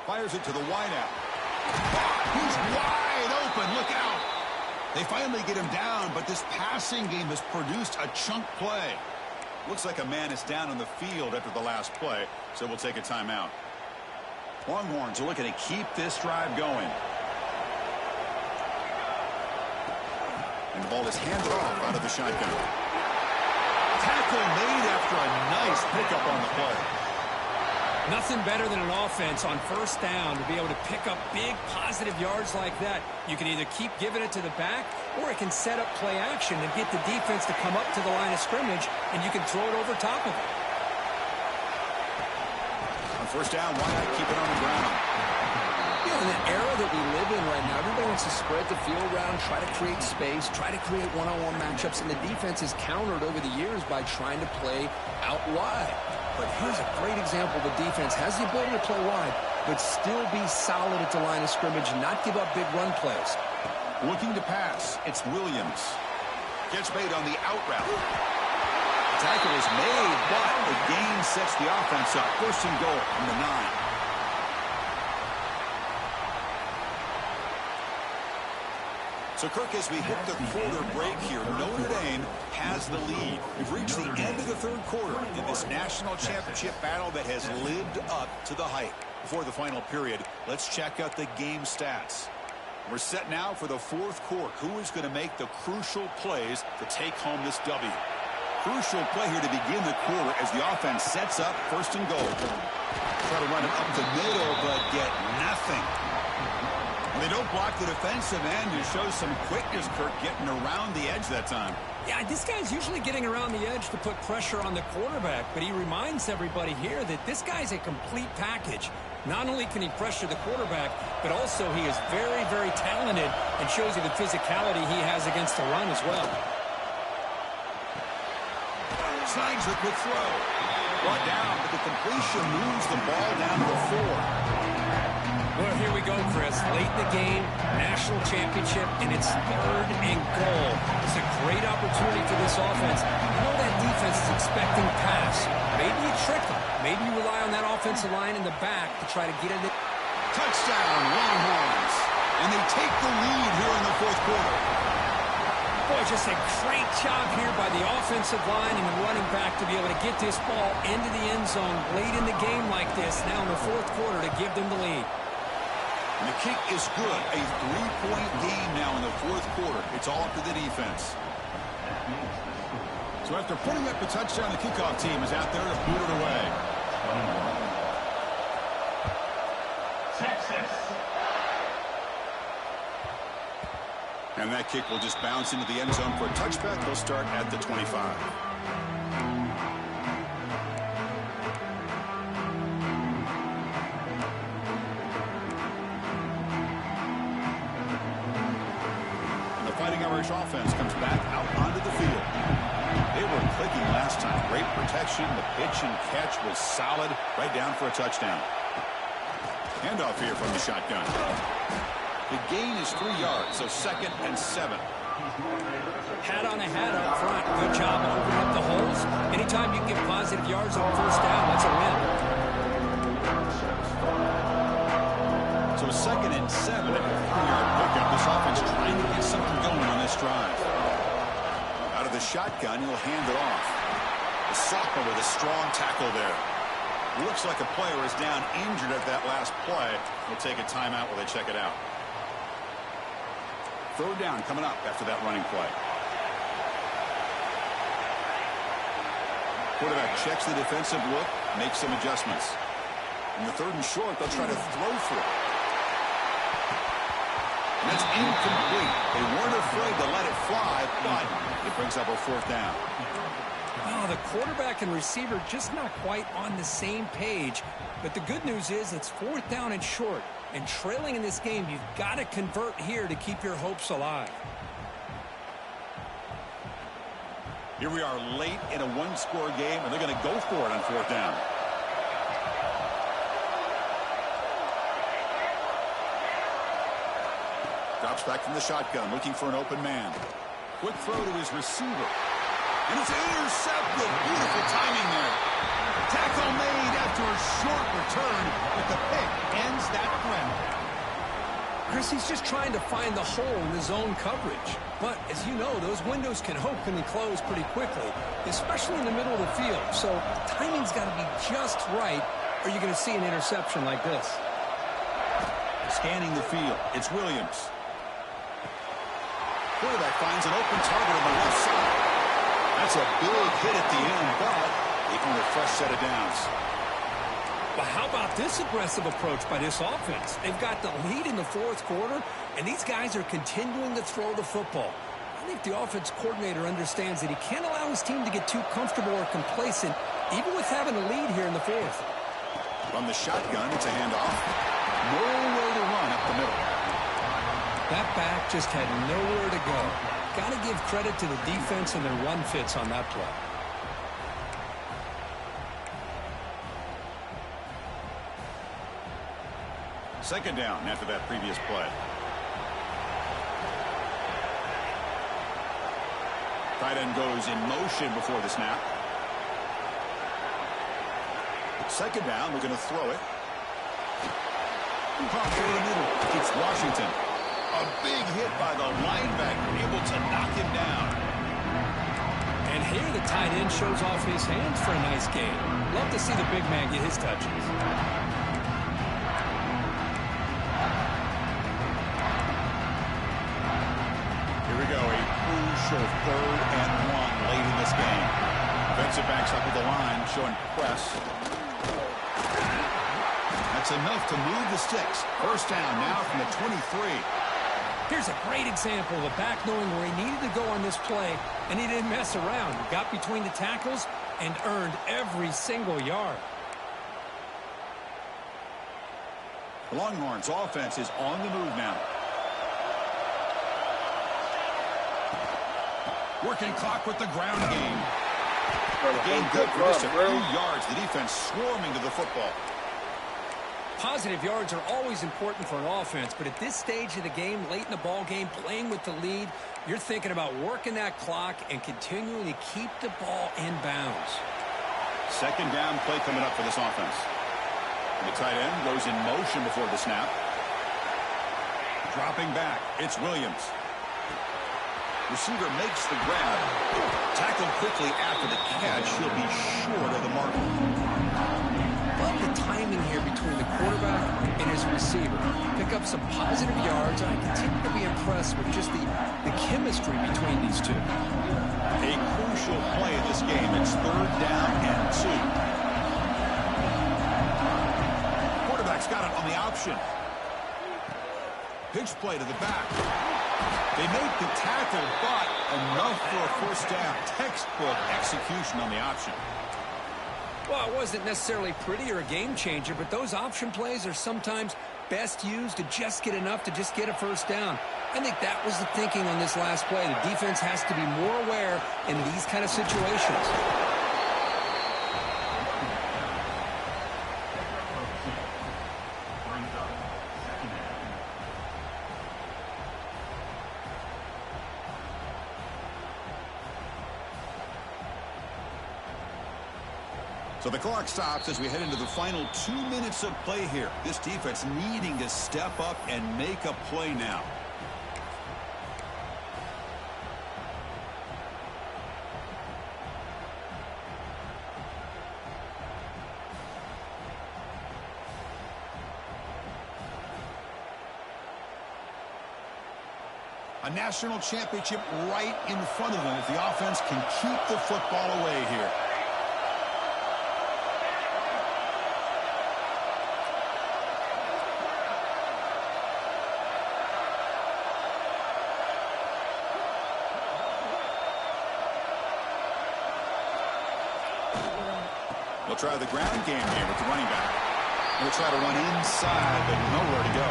Fires it to the wideout. He's wide open. Look out. They finally get him down, but this passing game has produced a chunk play. Looks like a man is down on the field after the last play, so we'll take a timeout. Longhorns are looking to keep this drive going. And the ball is handed off out of the shotgun. Tackle made after a nice pickup on the play. Nothing better than an offense on first down to be able to pick up big positive yards like that. You can either keep giving it to the back, or it can set up play action and get the defense to come up to the line of scrimmage, and you can throw it over top of it. On first down, why not keep it on the ground? You know, in the era that we live in right now, everybody wants to spread the field around, try to create space, try to create one-on-one matchups, and the defense is countered over the years by trying to play out wide. But here's a great example. The defense has the ability to play wide, but still be solid at the line of scrimmage and not give up big run plays. Looking to pass, it's Williams. Gets made on the out route. The tackle is made, but the gain sets the offense up. First and goal from the 9. So, Kirk, as we hit the quarter break here, Notre Dame has the lead. We've reached the end of the third quarter in this national championship battle that has lived up to the hype. Before the final period, let's check out the game stats. We're set now for the fourth quarter. Who is going to make the crucial plays to take home this W? Crucial play here to begin the quarter as the offense sets up first and goal. Try to run it up the middle, but get nothing. They don't block the defensive end and show some quickness, Kirk, getting around the edge that time. Yeah, this guy's usually getting around the edge to put pressure on the quarterback, but he reminds everybody here that this guy's a complete package. Not only can he pressure the quarterback, but also he is very, very talented and shows you the physicality he has against the run as well. Slides the quick throw. Brought down, but the completion moves the ball down to the 4. Well, here we go, Chris. Late in the game, national championship, and it's third and goal. It's a great opportunity for this offense. You know that defense is expecting pass. Maybe you trick them. Maybe you rely on that offensive line in the back to try to get in it. Touchdown, Longhorns. And they take the lead here in the fourth quarter. Boy, just a great job here by the offensive line and the running back to be able to get this ball into the end zone late in the game like this, now in the fourth quarter, to give them the lead. And the kick is good. A 3-point game now in the fourth quarter. It's all up to the defense. So after putting up the touchdown, the kickoff team is out there to boot it away. Texas. And that kick will just bounce into the end zone for a touchback. They'll start at the 25. Irish offense comes back out onto the field. They were clicking last time. Great protection. The pitch and catch was solid. Right down for a touchdown. Handoff here from the shotgun. The gain is 3 yards, so 2nd and 7. Hat on a hat up front. Good job opening up the holes. Anytime you can get positive yards on first down, that's a win. So 2nd and 7 and a 3-yard pickup. This offense trying to get something going on this drive. Out of the shotgun, he'll hand it off. The sophomore with a strong tackle there. Looks like a player is down injured at that last play. We'll take a timeout while they check it out. 3rd down coming up after that running play. Quarterback checks the defensive look, makes some adjustments. In the 3rd and short, they'll try to throw for it. And that's incomplete. They weren't afraid to let it fly, but it brings up a 4th down. Oh, the quarterback and receiver just not quite on the same page. But the good news is it's 4th down and short. And trailing in this game, you've got to convert here to keep your hopes alive. Here we are late in a 1-score game, and they're going to go for it on 4th down. Drops back from the shotgun, looking for an open man. Quick throw to his receiver. And it's intercepted. Beautiful timing there. Tackle made after a short return, but the pick ends that threat. Chris, he's just trying to find the hole in his own coverage. But, as you know, those windows can open and close pretty quickly, especially in the middle of the field. So, timing's got to be just right, or you're going to see an interception like this. Scanning the field, it's Williams. Quarterback finds an open target on the left side. That's a big hit at the end, but they earn a fresh set of downs. But how about this aggressive approach by this offense? They've got the lead in the 4th quarter, and these guys are continuing to throw the football. I think the offense coordinator understands that he can't allow his team to get too comfortable or complacent, even with having a lead here in the 4th. From the shotgun, it's a handoff. No way to run up the middle. That back just had nowhere to go. Got to give credit to the defense and their run fits on that play. Second down after that previous play. Tight end goes in motion before the snap. Second down, we're going to throw it. Pop over the middle. It's Washington. A big hit by the linebacker, able to knock him down. And here the tight end shows off his hands for a nice gain. Love to see the big man get his touches. Here we go, a crucial 3rd and 1 late in this game. Defensive backs up at the line, showing press. That's enough to move the sticks. First down now from the 23. Here's a great example of a back knowing where he needed to go on this play, and he didn't mess around. He got between the tackles and earned every single yard. The Longhorns offense is on the move now. Working clock with the ground game. The game good for just a few yards. The defense swarming to the football. Positive yards are always important for an offense, but at this stage of the game, late in the ball game, playing with the lead, you're thinking about working that clock and continuing to keep the ball in bounds. Second down play coming up for this offense. And the tight end goes in motion before the snap. Dropping back, it's Williams. Receiver makes the grab. Tackled quickly after the catch. He'll be short of the mark. Love the timing here between the quarterback and his receiver. Pick up some positive yards, and I continue to be impressed with just the chemistry between these two. A crucial play in this game. It's 3rd down and 2. Quarterback's got it on the option. Pitch play to the back. They make the tackle, but enough for a first down. Textbook execution on the option. Well, it wasn't necessarily pretty or a game changer, but those option plays are sometimes best used to just get enough to just get a first down. I think that was the thinking on this last play. The defense has to be more aware in these kind of situations. So the clock stops as we head into the final 2 minutes of play here. This defense needing to step up and make a play now. A national championship right in front of them if the offense can keep the football away here. They'll try the ground game here with the running back. They'll try to run inside, but nowhere to go.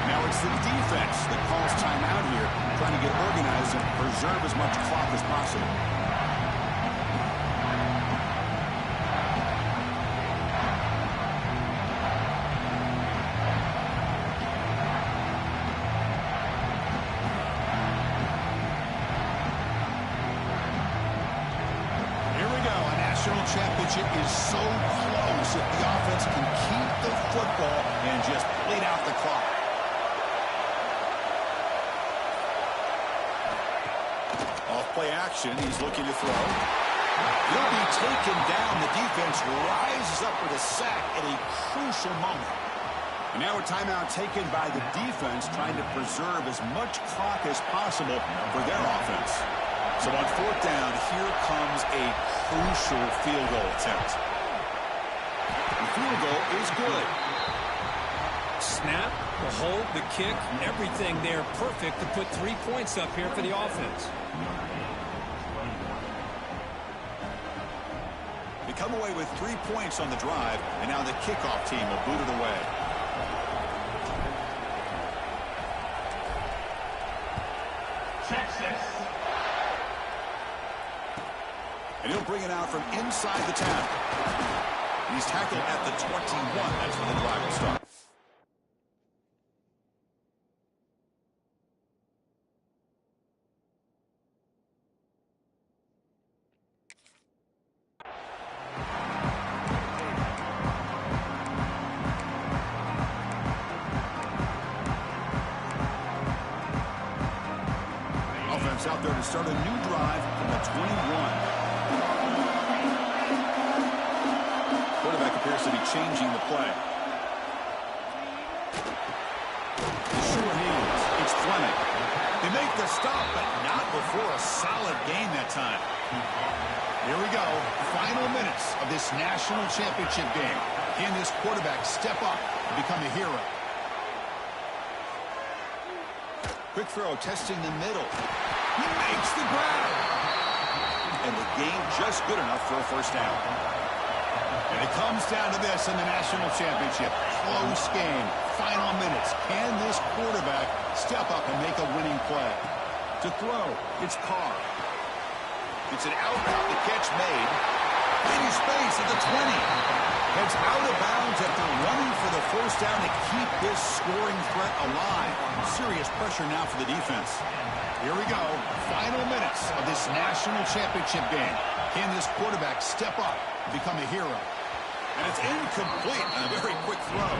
Now it's the defense that calls timeout here, trying to get organized and preserve as much clock as possible. Here we go. A national championship is so close if the offense can keep the football and just bleed out the clock. Play action. He's looking to throw. He'll be taken down. The defense rises up with a sack at a crucial moment. And now a timeout taken by the defense, trying to preserve as much clock as possible for their offense. So on fourth down, here comes a crucial field goal attempt. The field goal is good. Snap, the hold, the kick, everything there perfect to put 3 points up here for the offense. Come away with 3 points on the drive, and now the kickoff team will boot it away. Texas. And he'll bring it out from inside the 10. He's tackled at the 21. That's where the drive will start. Out there to start a new drive from the 21. Quarterback appears to be changing the play. Sure hands. It's Fleming. They make the stop, but not before a solid gain that time. Here we go. Final minutes of this national championship game. Can this quarterback step up and become a hero? Quick throw, testing the middle. He makes the grab. And the gain just good enough for a first down. And it comes down to this in the national championship. Close game. Final minutes. Can this quarterback step up and make a winning play? To throw, it's Carr. It's an out route. The catch made. Into space at the 20. Heads out of bounds after running for the first down to keep this scoring threat alive. Serious pressure now for the defense. Here we go. Final minutes of this national championship game. Can this quarterback step up and become a hero? And it's incomplete on a very quick throw.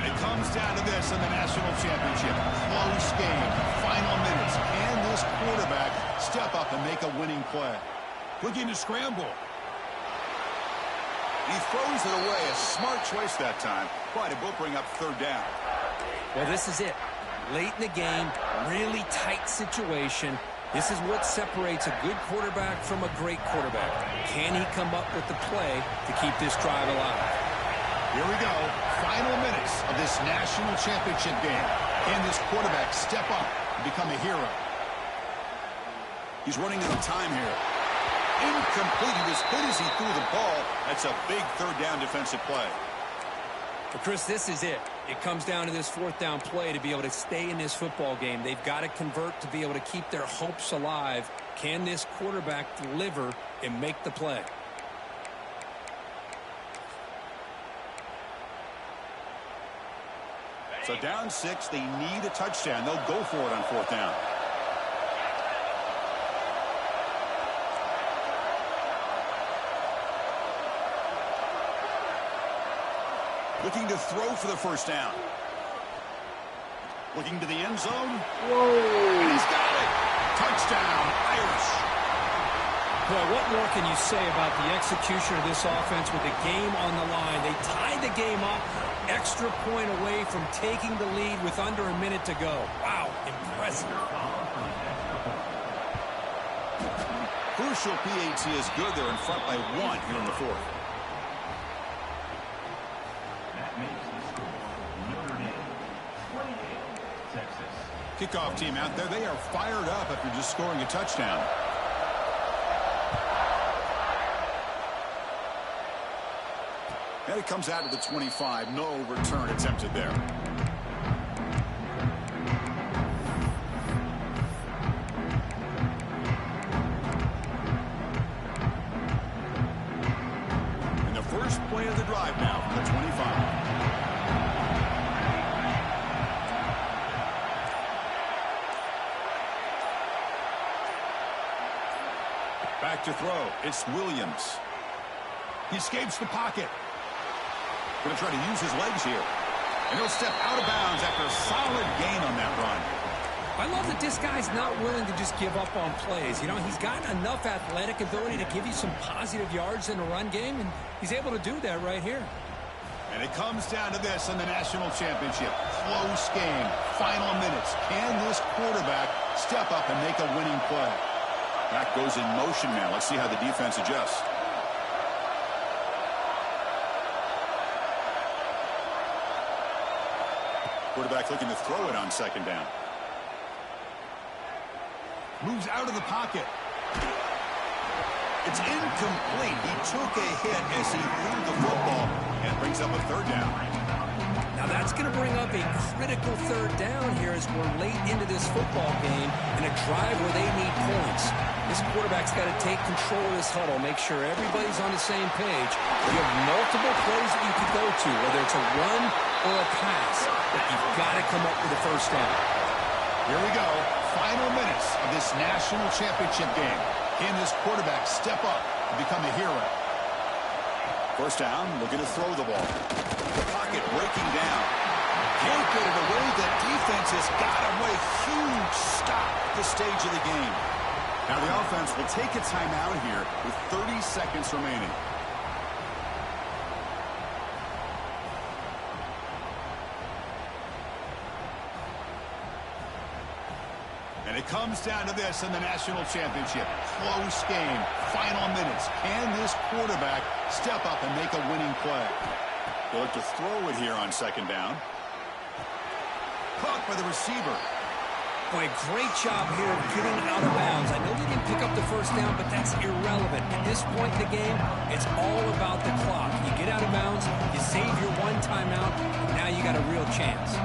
And it comes down to this in the national championship. Close game. Final minutes. Can this quarterback step up and make a winning play? Looking to scramble. He throws it away. A smart choice that time. But it will bring up third down. Well, this is it. Late in the game, really tight situation. This is what separates a good quarterback from a great quarterback. Can he come up with the play to keep this drive alive? Here we go. Final minutes of this national championship game. Can this quarterback step up and become a hero? He's running out of time here. Incomplete. He was hit as he threw the ball. That's a big third down defensive play. But Chris, this is it. It comes down to this fourth down play to be able to stay in this football game. They've got to convert to be able to keep their hopes alive. Can this quarterback deliver and make the play? So down 6, they need a touchdown. They'll go for it on 4th down. Looking to throw for the 1st down. Looking to the end zone. Whoa. And he's got it. Touchdown, Irish. Well, what more can you say about the execution of this offense with the game on the line? They tied the game up, extra point away from taking the lead with under a minute to go. Wow, impressive. Crucial PAT is good. They're in front by 1 here in the 4th. That makes the score Notre Dame 28, Texas. Kickoff team out there. They are fired up after just scoring a touchdown. And it comes out to the 25. No return attempted there. And the first play of the drive now from the 25. Back to throw. It's Williams. He escapes the pocket. Going to try to use his legs here. And he'll step out of bounds after a solid gain on that run. I love that this guy's not willing to just give up on plays. You know, he's got enough athletic ability to give you some positive yards in the run game, and he's able to do that right here. And it comes down to this in the national championship. Close game. Final minutes. Can this quarterback step up and make a winning play? That goes in motion now. Let's see how the defense adjusts. Quarterback looking to throw it on 2nd down. Moves out of the pocket. It's incomplete. He took a hit as he threw the football and brings up a 3rd down. Now that's going to bring up a critical 3rd down here as we're late into this football game in a drive where they need points. This quarterback's got to take control of this huddle, make sure everybody's on the same page. You have multiple plays that you could go to, whether it's a run or a pass, but you've got to come up with a 1st down. Here we go. Final minutes of this national championship game. Can this quarterback step up and become a hero? 1st down, looking to throw the ball. The pocket breaking down. Can't get it away. The defense has got him with a huge stop at this stage of the game. Now the offense will take a timeout here with 30 seconds remaining. And it comes down to this in the national championship. Close game. Final minutes. Can this quarterback step up and make a winning play? They'll look to throw it here on 2nd down. Caught by the receiver. Boy, great job here of getting out of bounds. I know they didn't pick up the 1st down, but that's irrelevant. At this point in the game, it's all about the clock. You get out of bounds, you save your 1 timeout, and now you got a real chance.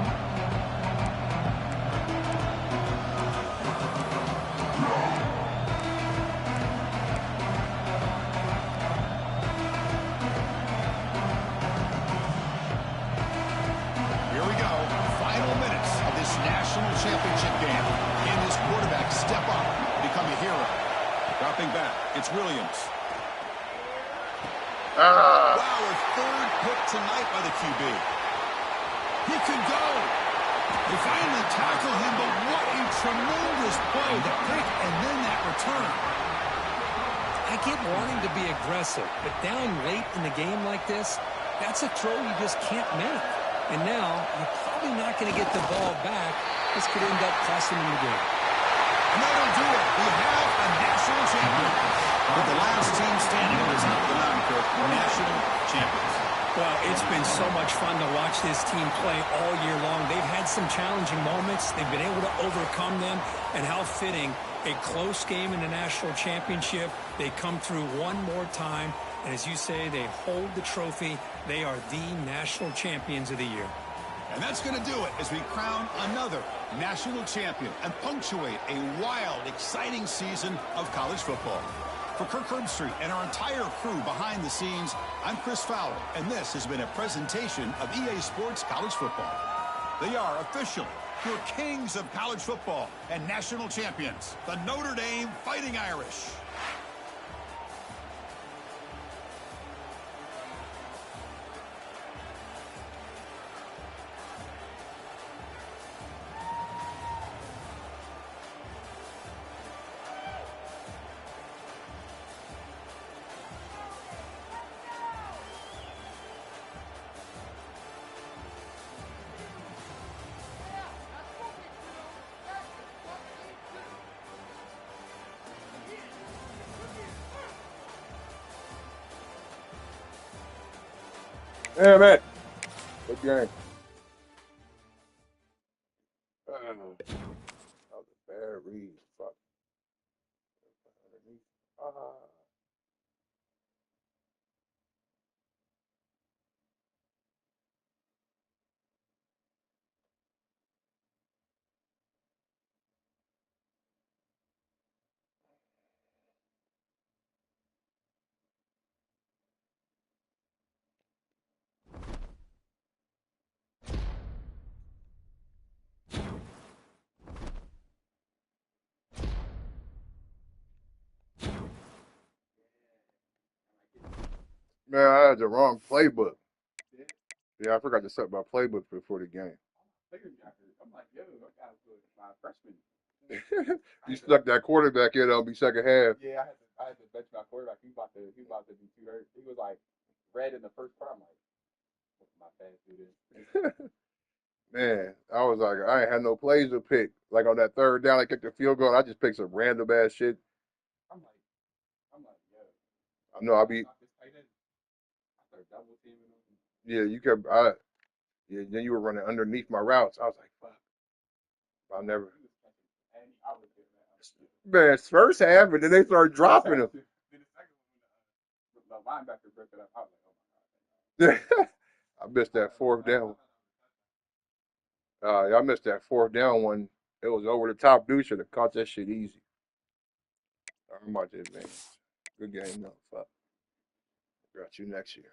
Championship game. Can this quarterback step up and become a hero? Dropping back. It's Williams. Wow, a 3rd pick tonight by the QB. He could go. They finally tackle him, but what a tremendous play. The pick and then that return. I get wanting to be aggressive, but down late in the game like this, that's a throw you just can't make. And now, you're probably not going to get the ball back. This could end up costing him the game. And that'll do it. We have a national champion. With the last team standing on the top of the mountain, Kirk, national champions. Well, it's been so much fun to watch this team play all year long. They've had some challenging moments. They've been able to overcome them. And how fitting, a close game in the national championship. They come through one more time. And as you say, they hold the trophy. They are the national champions of the year. And that's going to do it as we crown another national champion and punctuate a wild, exciting season of college football. For Kirk Herbstreit and our entire crew behind the scenes, I'm Chris Fowler, and this has been a presentation of EA Sports College Football. They are official. Your kings of college football and national champions, the Notre Dame Fighting Irish. Damn it. Good game. That was a bad read. Fuck. Underneath. Man, I had the wrong playbook. Yeah, I forgot to set my playbook before the game. I'm like, yo, I got to put my freshman. You stuck that quarterback in on me second half. Yeah, I had to bench my quarterback. He about to be too hurt. He was like red in the first part. I'm like, what's my fast dude? Man, I was like, I ain't had no plays to pick. Like on that third down, I kicked the field goal. I just picked some random ass shit. I'm like, yo. I know I be. I started double teaming him. Yeah, you kept. Yeah, then you were running underneath my routes. I was like, fuck. I never. And I was good, Man, it's first half, and then they started dropping him. Then the second one, the linebacker ripped it up. I was like, oh my god. I missed that fourth down. I missed that fourth down one. It was over the top. Dude should have caught that shit easy. I'm about to advance. Good game, though. Fuck. Got you next year.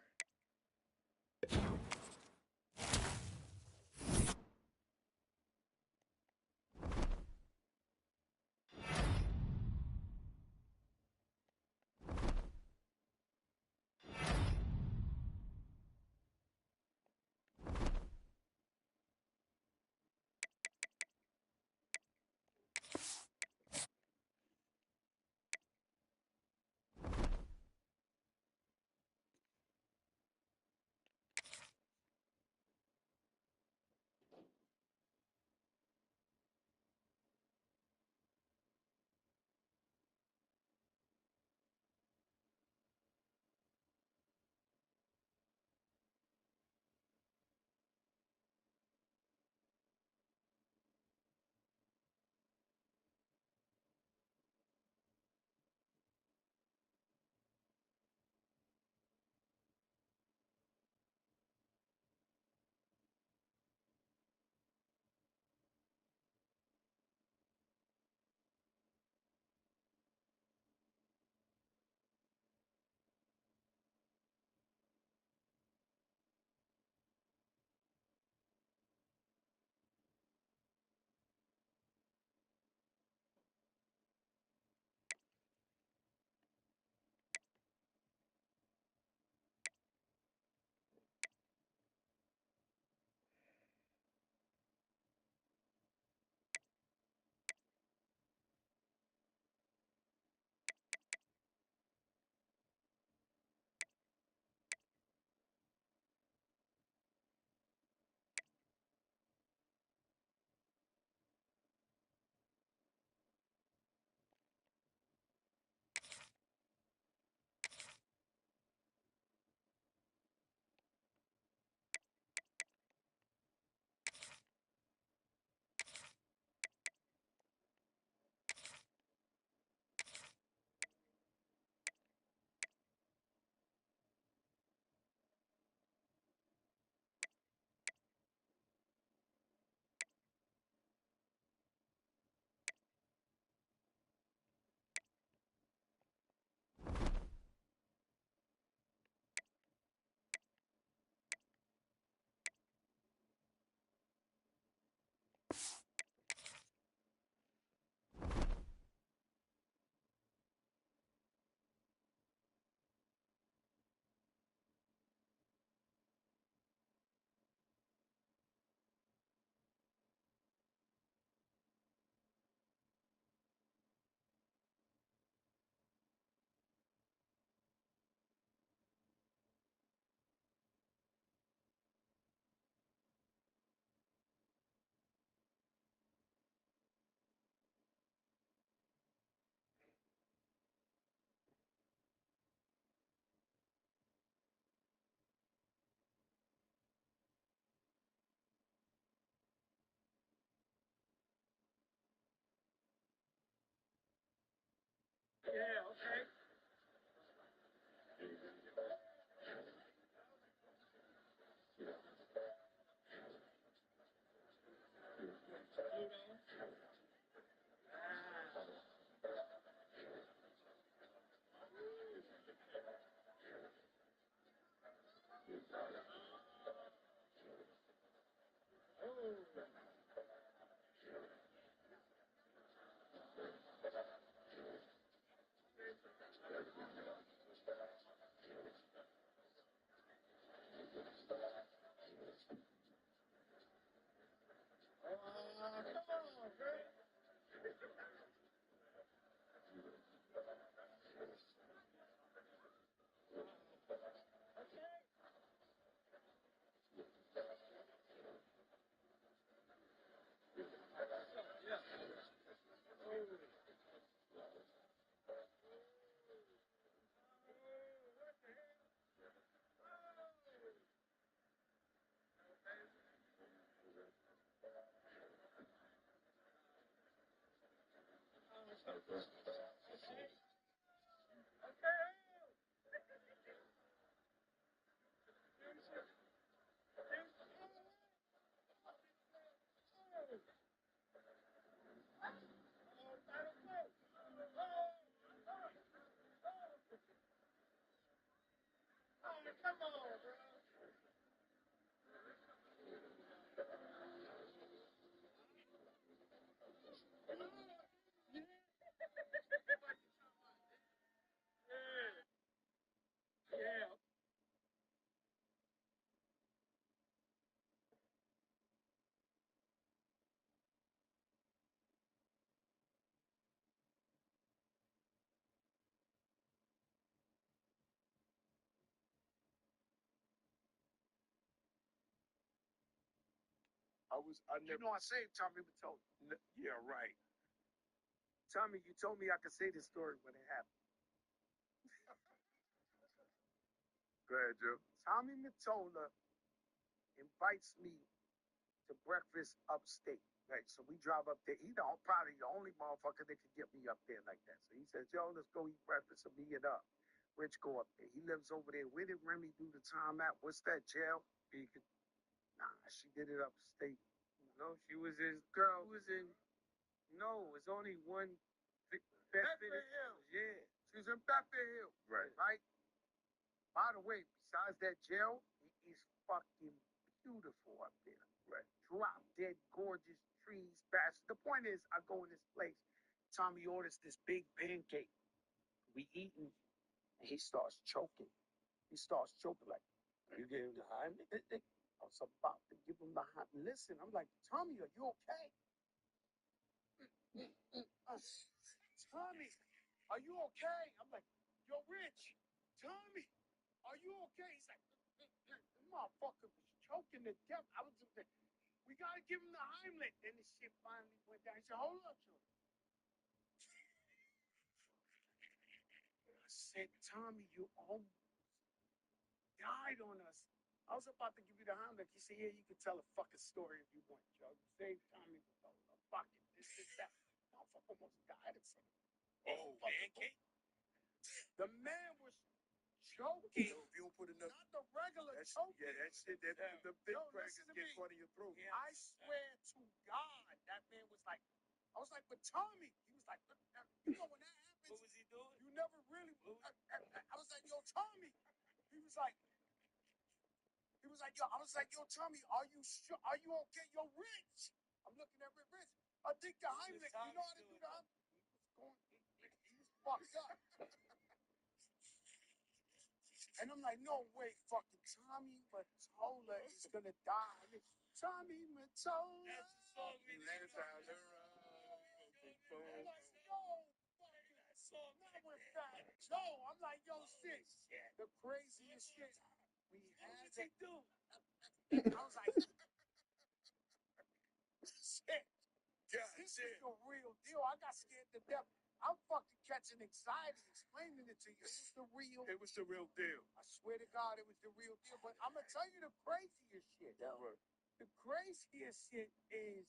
I saved Tommy Mottola. Yeah, right. Tommy, you told me I could say this story when it happened. Go ahead, Joe. Tommy Mottola invites me to breakfast upstate. Right, so we drive up there. He's probably the only motherfucker that could get me up there like that. So he says, "Yo, let's go eat breakfast." So me and Rich go up there. He lives over there. Where did Remy do the time at? What's that jail? Nah, she did it upstate. No, she was in. Girl, was in. No, it's only one. Bedford Hill. Yeah, she was in Bedford Hill. Right. By the way, besides that jail, it is fucking beautiful up there. Right. Drop dead gorgeous trees, fast. The point is, I go in this place. Tommy orders this big pancake. We eating, and he starts choking. He starts choking like, you gave him the high. I was about to give him the high. Listen, I'm like, Tommy, are you okay? Tommy, are you okay? I'm like, yo, Rich, Tommy, are you okay? He's like, this motherfucker was choking to death. I was just like, we gotta give him the Heimlich. Then the shit finally went down. He said, hold up, Joe. I said, Tommy, you almost died on us. I was about to give you the Heimlich. He said, yeah, you can tell a fucking story if you want, Joe. You saved Tommy with the fucking this, that. Motherfucker almost died of something. Oh, pancake. The man was choking. So if you don't put enough, Not the regular that's, choking. yeah, that shit, the big crackers get caught in your throat. Yeah. I swear to God, that man was like, I was like, but Tommy, he was like, you know when that happens, What was he doing? you never really. I was like, yo, Tommy. He was like, yo, I was like, yo, Tommy, are you sure? Are you okay? Yo, Rich. I'm looking at Rich. I think the Heimlich. You know how to do the Heimlich? He was fucked up. And I'm like, no way, fucking Tommy Mottola is gonna die. Tommy Mottola. That's the song we did. I'm like, yo, fucking that song. Not with Fat Joe. I'm like, yo, shit. The craziest shit. We had. What did he do? I was like, shit. Yeah, this is the real deal. I got scared to death. I'm fucking catching anxiety explaining it to you. It was the real. It was the real deal. I swear to God, it was the real deal. But I'm gonna tell you the craziest shit. The craziest shit is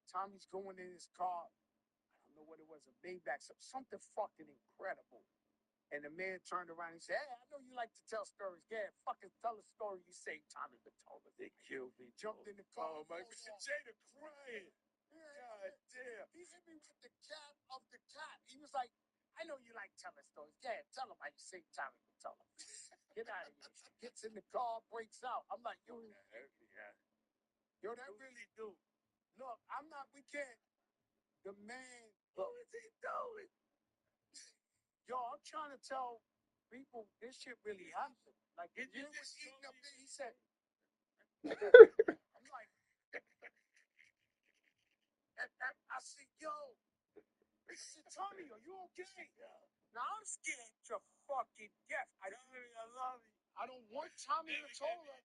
Tommy's going in his car. I don't know what it was, a Maybach, something fucking incredible. And the man turned around and said, hey, I know you like to tell stories. Yeah, fucking tell a story. You saved Tommy Mottola. They killed me. Jumped in the car. Oh, my God. Jada crying. God damn. He hit me with the cap of the cat. He was like, I know you like telling stories. Yeah, tell him how you saved Tommy Mottola. Get out of here. Gets in the car, breaks out. I'm like, yo, yo, that really do. Look, I'm not, we can't. The man. What was he doing? Yo, I'm trying to tell people this shit really happened. Like, you was eating up there, he said. I'm like, I said, yo. I said, Tommy, are you okay? Now, I'm scared to fucking death. I love you. I don't want Tommy Mottola.